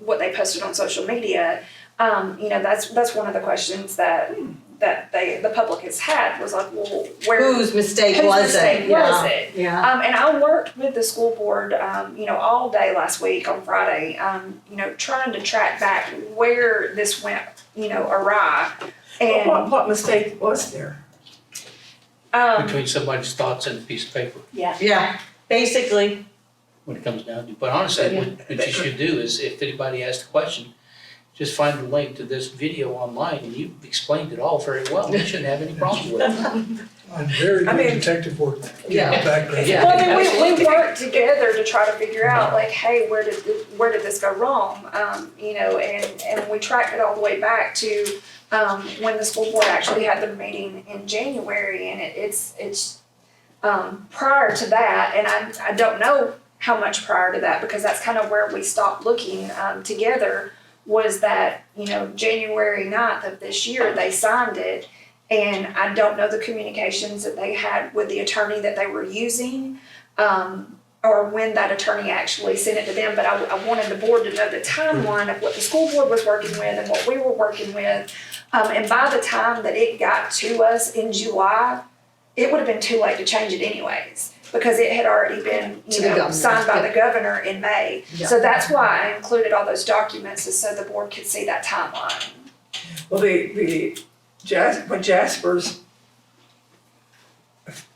what they posted on social media, you know, that's one of the questions that that the public has had was like, well, where, Whose mistake whose was mistake it? was it? Yeah. And I worked with the school board, all day last week on Friday, trying to track back where this went, awry. And, What mistake was there? Between somebody's thoughts and a piece of paper, Yeah, basically. when it comes down to, but honestly, what you should do is, if anybody asks a question, just find the link to this video online, and you've explained it all very well, you shouldn't have any problem with it. And very I good mean- detective work. Yeah. Background. Yeah. well, I mean, we worked together to try to figure out, like, hey, where did this go wrong? And we tracked it all the way back to, when the school board actually had their meeting in January, and it's prior to that, and I don't know how much prior to that, because that's kind of where we stopped looking, together, was that, January 9th of this year, they signed it, and I don't know the communications that they had with the attorney that they were using, or when that attorney actually sent it to them, but I wanted the board to know the timeline of what the school board was working with and what we were working with. And by the time that it got to us in July, it would have been too late to change it anyways, because it had already been, To the governor. signed by the governor in May. Yeah. So that's why I included all those documents, is so the board could see that timeline. Well, when Jasper's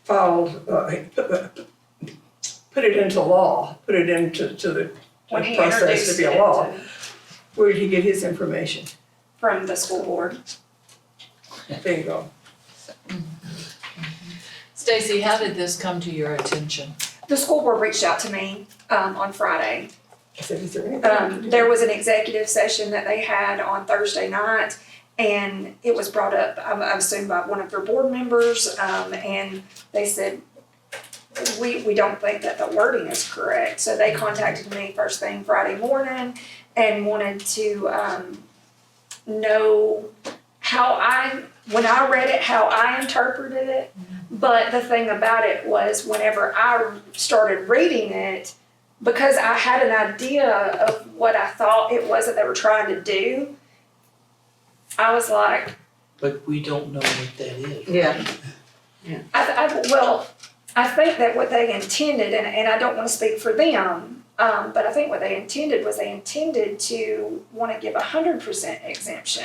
filed, put it into law, put it into the When he process introduced to be a it law, where did he get his information? from the school board. Bingo. Stacy, how did this come to your attention? The school board reached out to me, on Friday. I said, is there anything? There was an executive session that they had on Thursday night, and it was brought up, I assume, by one of their board members, and they said, we don't think that the wording is correct. So they contacted me first thing Friday morning and wanted to know when I read it, how I interpreted it. But the thing about it was, whenever I started reading it, because I had an idea of what I thought it was that they were trying to do, I was like, But we don't know what that is. Yeah. I think that what they intended, and I don't want to speak for them, but I think what they intended was they intended to want to give 100% exemption.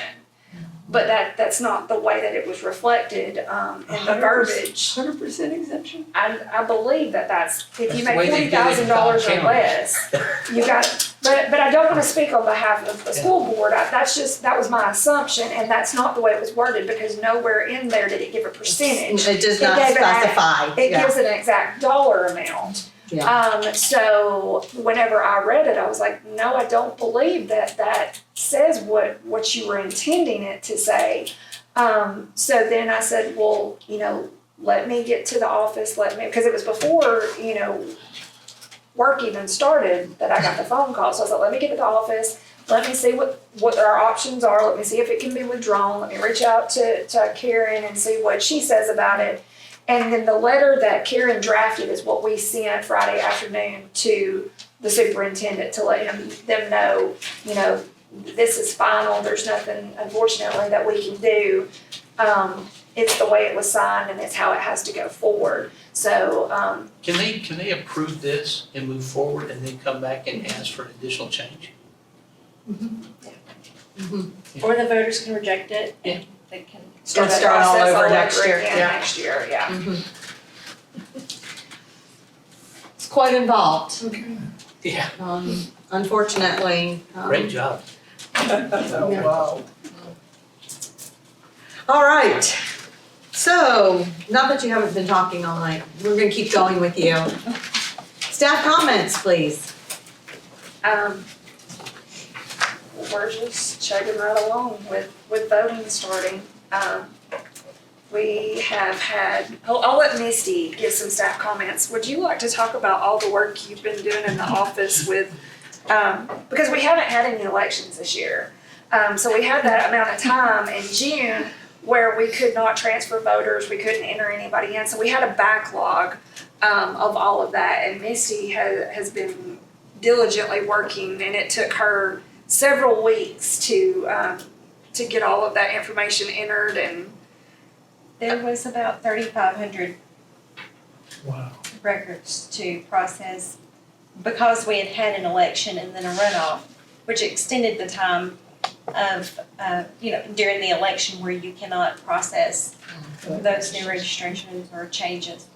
But that's not the way that it was reflected in the verbiage. 100% exemption? I believe that's, if you That's the way make they did it in $40,000 County. or less, you got, but I don't want to speak on behalf of the school board. That was my assumption, and that's not the way it was worded, because nowhere in there did it give a percentage. It does It not gave an specify. It Yeah. gives an exact dollar amount. So whenever I read it, I was like, no, I don't believe that says what you were intending it to say. So then I said, well, let me get to the office, because it was before, work even started that I got the phone call. So I was like, let me get to the office, let me see what our options are, let me see if it can be withdrawn, let me reach out to Karen and see what she says about it. And then the letter that Karen drafted is what we sent Friday afternoon to the superintendent to let them know, this is final, there's nothing, unfortunately, that we can do. It's the way it was signed, and it's how it has to go forward. So, Can they approve this and move forward and then come back and ask for an additional change? Or the voters can reject it Yeah. and they can. Start that all process over next year. again Yeah. next year, yeah. It's quite involved. Yeah, Unfortunately. great job. Oh, wow. All right. So, not that you haven't been talking all night, we're gonna keep going with you. Staff comments, please. We're just chugging right along with voting starting. We have had, I'll let Misty give some staff comments. Would you like to talk about all the work you've been doing in the office with, because we haven't had any elections this year. So we had that amount of time in June where we could not transfer voters, we couldn't enter anybody in. So we had a backlog of all of that. And Misty has been diligently working, and it took her several weeks to get all of that information entered and There was about 3,500 Wow. records to process because we had an election and then a runoff, which extended the time of, during the election where you cannot process those new registrations or changes.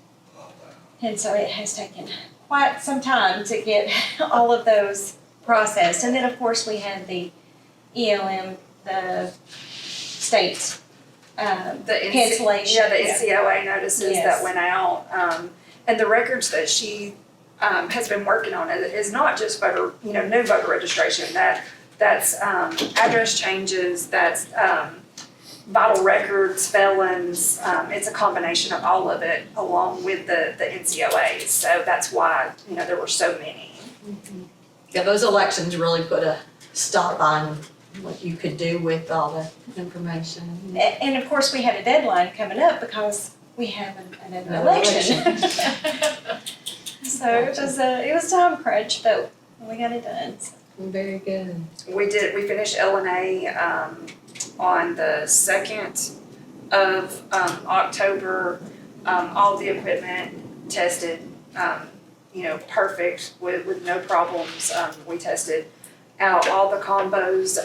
And so it has taken quite some time to get all of those processed. And then, of course, we had the ELM, the state cancellation. Yeah, the NCOA notices Yes. that went out, and the records that she has been working on is not just voter, new voter registration. That's address changes. That's vital records, felons. It's a combination of all of it, along with the NCOAs. So that's why there were so many. Yeah, those elections really put a stop on what you could do with all the information. And of course, we had a deadline coming up because we have an election. So it was a time crunch, but we got it done. So. Very good. We finished L&A on the 2nd of October. All the equipment tested, perfect with no problems. We tested out all the combos,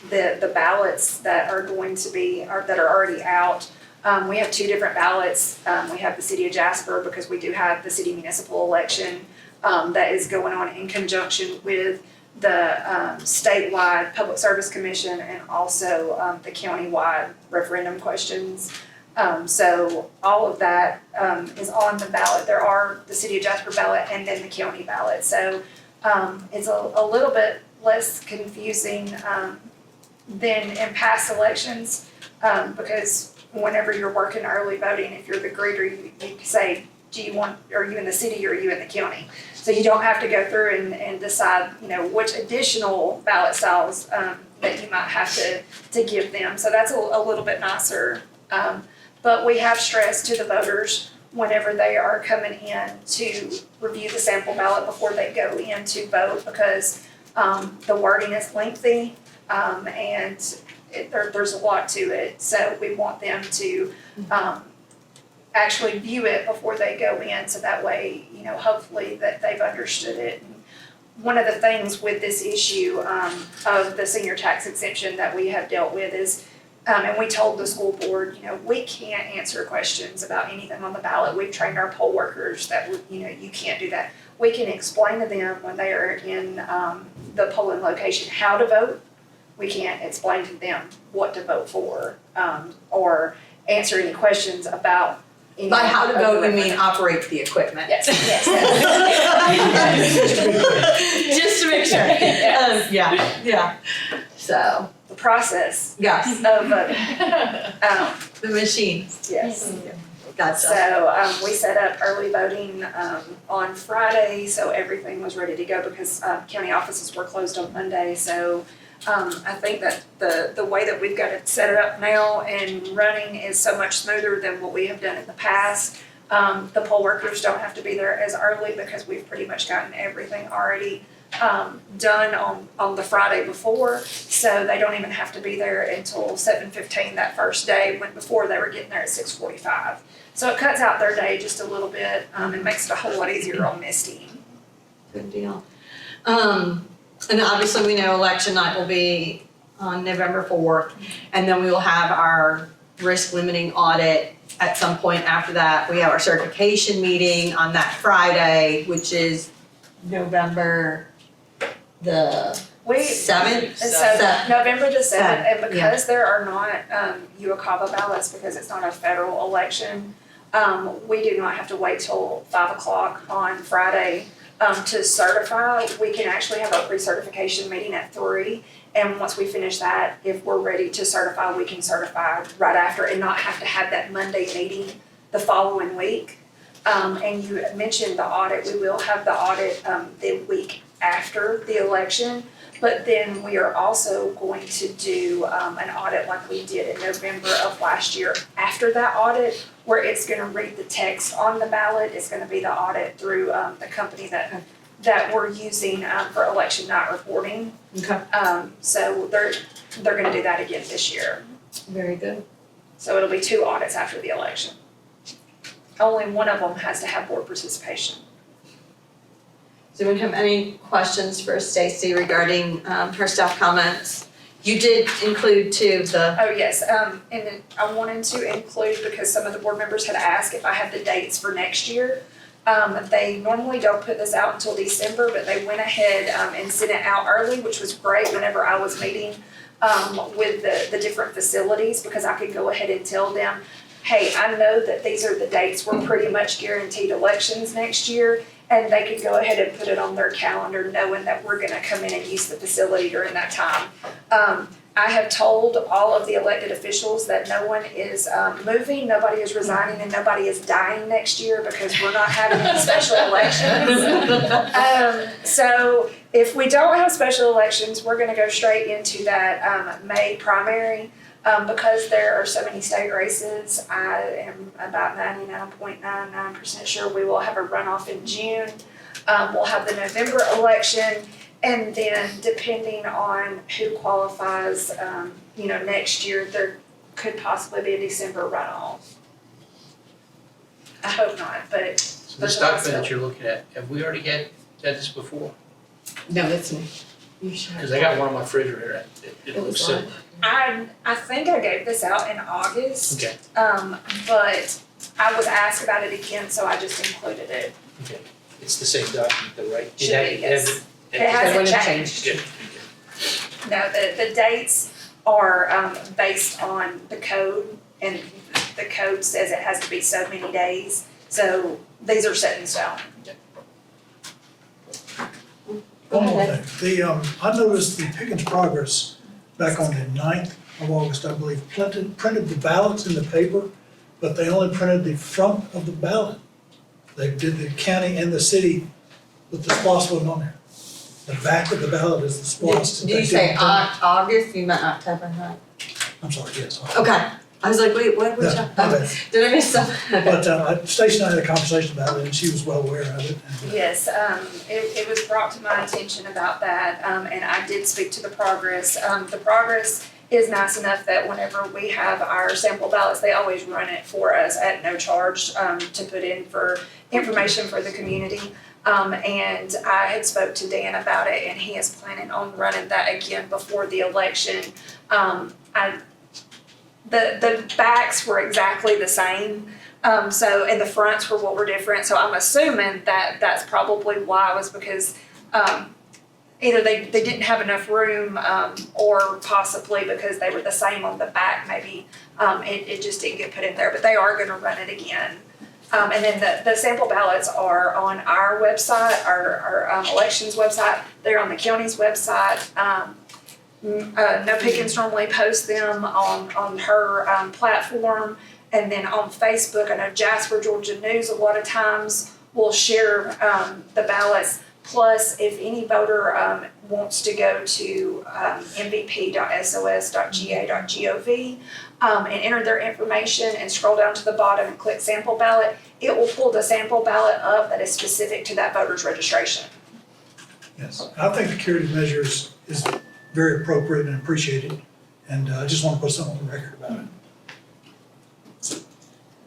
the ballots that are going to be, that are already out. We have 2 different ballots. We have the city of Jasper because we do have the city municipal election that is going on in conjunction with the statewide Public Service Commission and also the countywide referendum questions. So all of that is on the ballot. There are the city of Jasper ballot and then the county ballot. So it's a little bit less confusing than in past elections because whenever you're working early voting, if you're the greeter, you say, are you in the city or are you in the county? So you don't have to go through and decide, which additional ballot styles that you might have to give them. So that's a little bit nicer. But we have stressed to the voters whenever they are coming in to review the sample ballot before they go in to vote because the wording is lengthy and there's a lot to it. So we want them to actually view it before they go in so that way, hopefully that they've understood it. And one of the things with this issue of the senior tax exemption that we have dealt with is, and we told the school board, we can't answer questions about anything on the ballot. We've trained our poll workers that, you can't do that. We can explain to them when they are in the polling location how to vote. We can't explain to them what to vote for or answer any questions about. By how to vote, you mean operate the equipment? Yes. Just to make sure. Yeah. So, The process yes, of voting. the machine. Yes. Gotcha. So we set up early voting on Friday, so everything was ready to go because county offices were closed on Monday. So I think that the way that we've got it set up now and running is so much smoother than what we have done in the past. The poll workers don't have to be there as early because we've pretty much gotten everything already done on the Friday before, so they don't even have to be there until 7:15 that first day, when before they were getting there at 6:45. So it cuts out their day just a little bit and makes it a whole lot easier on Misty. Good deal. And obviously we know election night will be on November 4th, and then we will have our risk limiting audit at some point after that. We have our certification meeting on that Friday, which is November the 7th? November the 7th, and Yeah. because there are not UOCAVA ballots, because it's not a federal election, we do not have to wait till 5 o'clock on Friday to certify. We can actually have our pre-certification meeting at 3, and once we finish that, if we're ready to certify, we can certify right after and not have to have that Monday meeting the following week. And you mentioned the audit. We will have the audit the week after the election, but then we are also going to do an audit like we did in November of last year after that audit, where it's gonna read the text on the ballot. It's gonna be the audit through the company that we're using for election night reporting. Okay. So they're gonna do that again this year. Very good. So it'll be 2 audits after the election. Only one of them has to have board participation. Does anyone have any questions for Stacy regarding her staff comments? You did include too the, Oh, yes, and then I wanted to include, because some of the board members had asked if I had the dates for next year. They normally don't put this out until December, but they went ahead and sent it out early, which was great whenever I was meeting with the different facilities, because I could go ahead and tell them, hey, I know that these are the dates, we're pretty much guaranteed elections next year, and they could go ahead and put it on their calendar knowing that we're gonna come in and use the facility during that time. I have told all of the elected officials that no one is moving, nobody is resigning, and nobody is dying next year, because we're not having any special elections. So if we don't have special elections, we're gonna go straight into that May primary. Because there are so many state races, I am about 99.99% sure we will have a runoff in June. We'll have the November election, and then depending on who qualifies, next year, there could possibly be a December runoff. I hope not, but. So this document that you're looking at, have we already had this before? no, that's me. You should. Because I got one on my refrigerator, it looks similar. I think I gave this out in August. Okay, But I was asked about it again, so I just included it. okay, it's the same document though, right? Should be, yes. It They hasn't wouldn't have changed. Good, No, the dates are based on the code, and the code says it has to be so many days. So these are set in stone. One more thing, I noticed the Pickens Progress back on the 9th of August, I believe, printed the ballots in the paper, but they only printed the front of the ballot. They did the county and the city, but the SPOS wasn't on there. The back of the ballot is the SPOS. Did you say August? You meant October, huh? I'm sorry, yes. Okay, I was like, wait, what was No, that? my bad. Did I miss something? But Stacy and I had a conversation about it, and she was well aware of it. And, Yes, it was brought to my attention about that, and I did speak to the Progress. The Progress is nice enough that whenever we have our sample ballots, they always run it for us at no charge, to put in for information for the community. And I had spoke to Dan about it, and he is planning on running that again before the election. The backs were exactly the same, and the fronts were what were different, so I'm assuming that that's probably why, was because, either they didn't have enough room, or possibly because they were the same on the back, maybe, it just didn't get put in there, but they are gonna run it again. And then the sample ballots are on our website, our elections website, they're on the county's website. No Pickens normally posts them on her platform, and then on Facebook. I know Jasper, Georgia News a lot of times will share the ballots. Plus, if any voter wants to go to mvp.sos.ga.gov and enter their information and scroll down to the bottom and click sample ballot, it will pull the sample ballot up that is specific to that voter's registration. yes, I think the curative measures is very appropriate and appreciated, and I just want to put something on the record about it.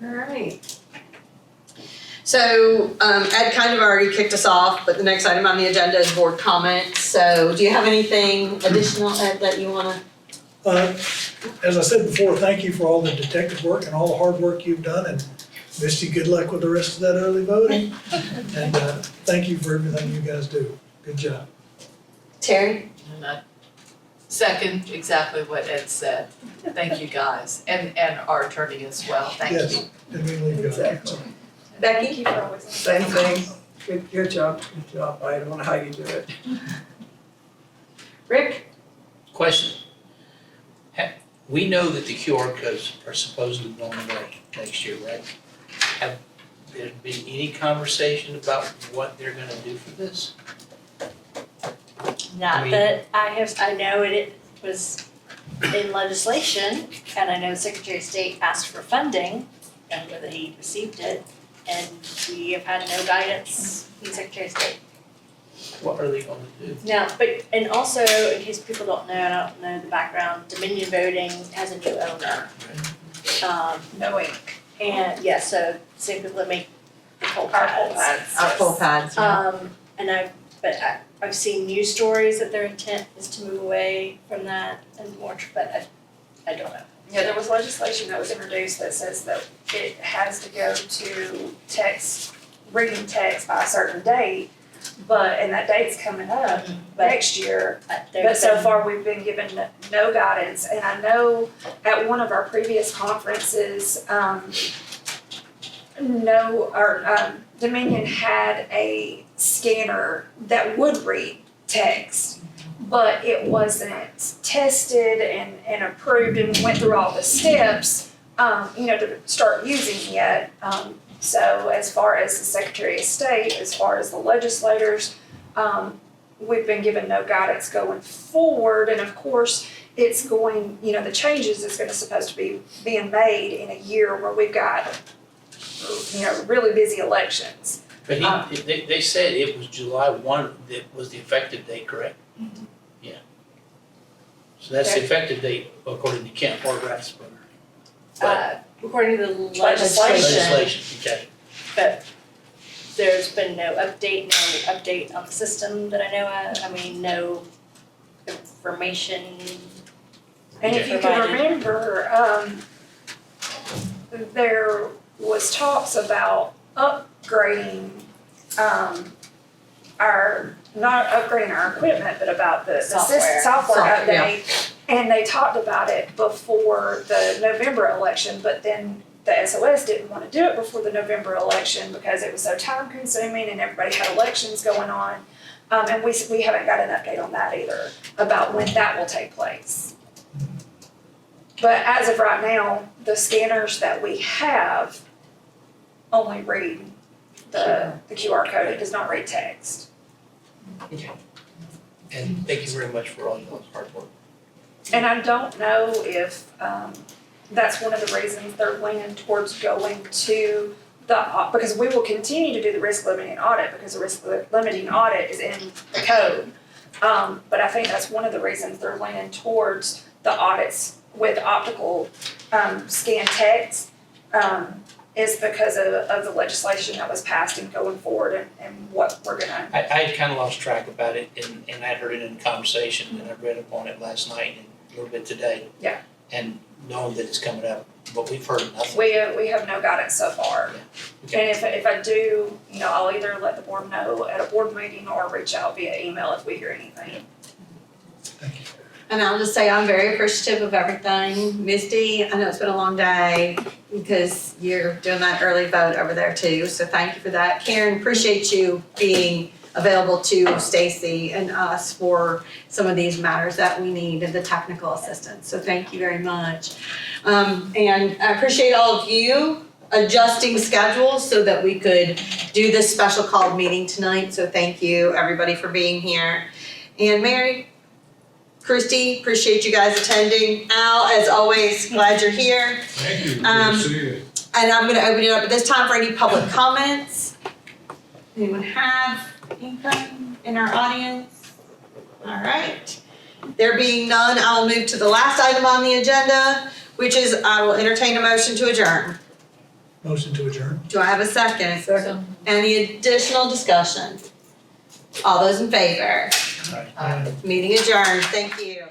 All right. So, Ed kind of already kicked us off, but the next item on the agenda is board comments. So do you have anything additional, Ed, that you wanna? As I said before, thank you for all the detective work and all the hard work you've done, and Misty, good luck with the rest of that early voting. And thank you for everything you guys do. Good job. Terry? And I second exactly what Ed said. Thank you guys, and our attorney as well, thank you. Yes, didn't mean to leave you out. Exactly. Becky? Thank you for always. Same thing. Good job. I don't know how you do it. Rick? Question. We know that the QR codes are supposedly going away next year, right? Have there been any conversation about what they're gonna do for this? Not that I know it was in legislation, and I know the Secretary of State asked for funding, and whether he received it, and we have had no guidance from the Secretary of State. What are they gonna do? Now, and also, in case people don't know, I don't know the background, Dominion Voting has a new owner. No ink. And yeah, so same people that make the pole Our pole pads. pads. Our full pads, yeah. And I've seen news stories that their intent is to move away from that and more, but I don't know. Yeah, there was legislation that was introduced that says that it has to go to text, reading text by a certain date, and that date's coming up But next year. But there's so been- far, we've been given no guidance, and I know at one of our previous conferences, Dominion had a scanner that would read text, but it wasn't tested and approved and went through all the steps, to start using yet. So as far as the Secretary of State, as far as the legislators, we've been given no guidance going forward, and of course, it's going, the changes is supposed to be being made in a year where we've got, really busy elections. But they said it was July 1 that was the effective date, correct? Yeah. So that's the effective date according to Kent or Rathsberger. according to the Legislation. Legislation, okay. but there's been no update on the system that I know of. I mean, no information. And if you can remember, there was talks about upgrading, not upgrading our equipment, but about the Software. software Yeah. update. And they talked about it before the November election, but then the SOS didn't want to do it before the November election because it was so time consuming and everybody had elections going on. And we haven't got an update on that either, about when that will take place. But as of right now, the scanners that we have only read the QR code, it does not read text. And thank you very much for all your hard work. And I don't know if that's one of the reasons they're leaning towards going to because we will continue to do the risk limiting audit because the risk limiting audit is in the code. But I think that's one of the reasons they're leaning towards the audits with optical scan text is because of the legislation that was passed and going forward and what we're gonna. I had kind of lost track about it and I heard it in conversation and I read up on it last night and a little bit today. Yeah. And knowing that it's coming up, but we've heard nothing. We have no guidance so far. Okay. And if I do, I'll either let the board know at a board meeting or reach out via email if we hear anything. Thank you. And I'll just say I'm very appreciative of everything. Misty, I know it's been a long day because you're doing that early vote over there too, so thank you for that. Karen, appreciate you being available to Stacy and us for some of these matters that we need and the technical assistance, so thank you very much. And I appreciate all of you adjusting schedules so that we could do this special called meeting tonight, so thank you everybody for being here. And Mary, Christy, appreciate you guys attending. Al, as always, glad you're here. Thank you, good to see you. And I'm gonna open it up at this time for any public comments. Anyone have anything in our audience? All right. There being none, I will move to the last item on the agenda, which is I will entertain a motion to adjourn. Motion to adjourn. Do I have a second? Any additional discussion? All those in favor? All right. Meeting adjourned. Thank you.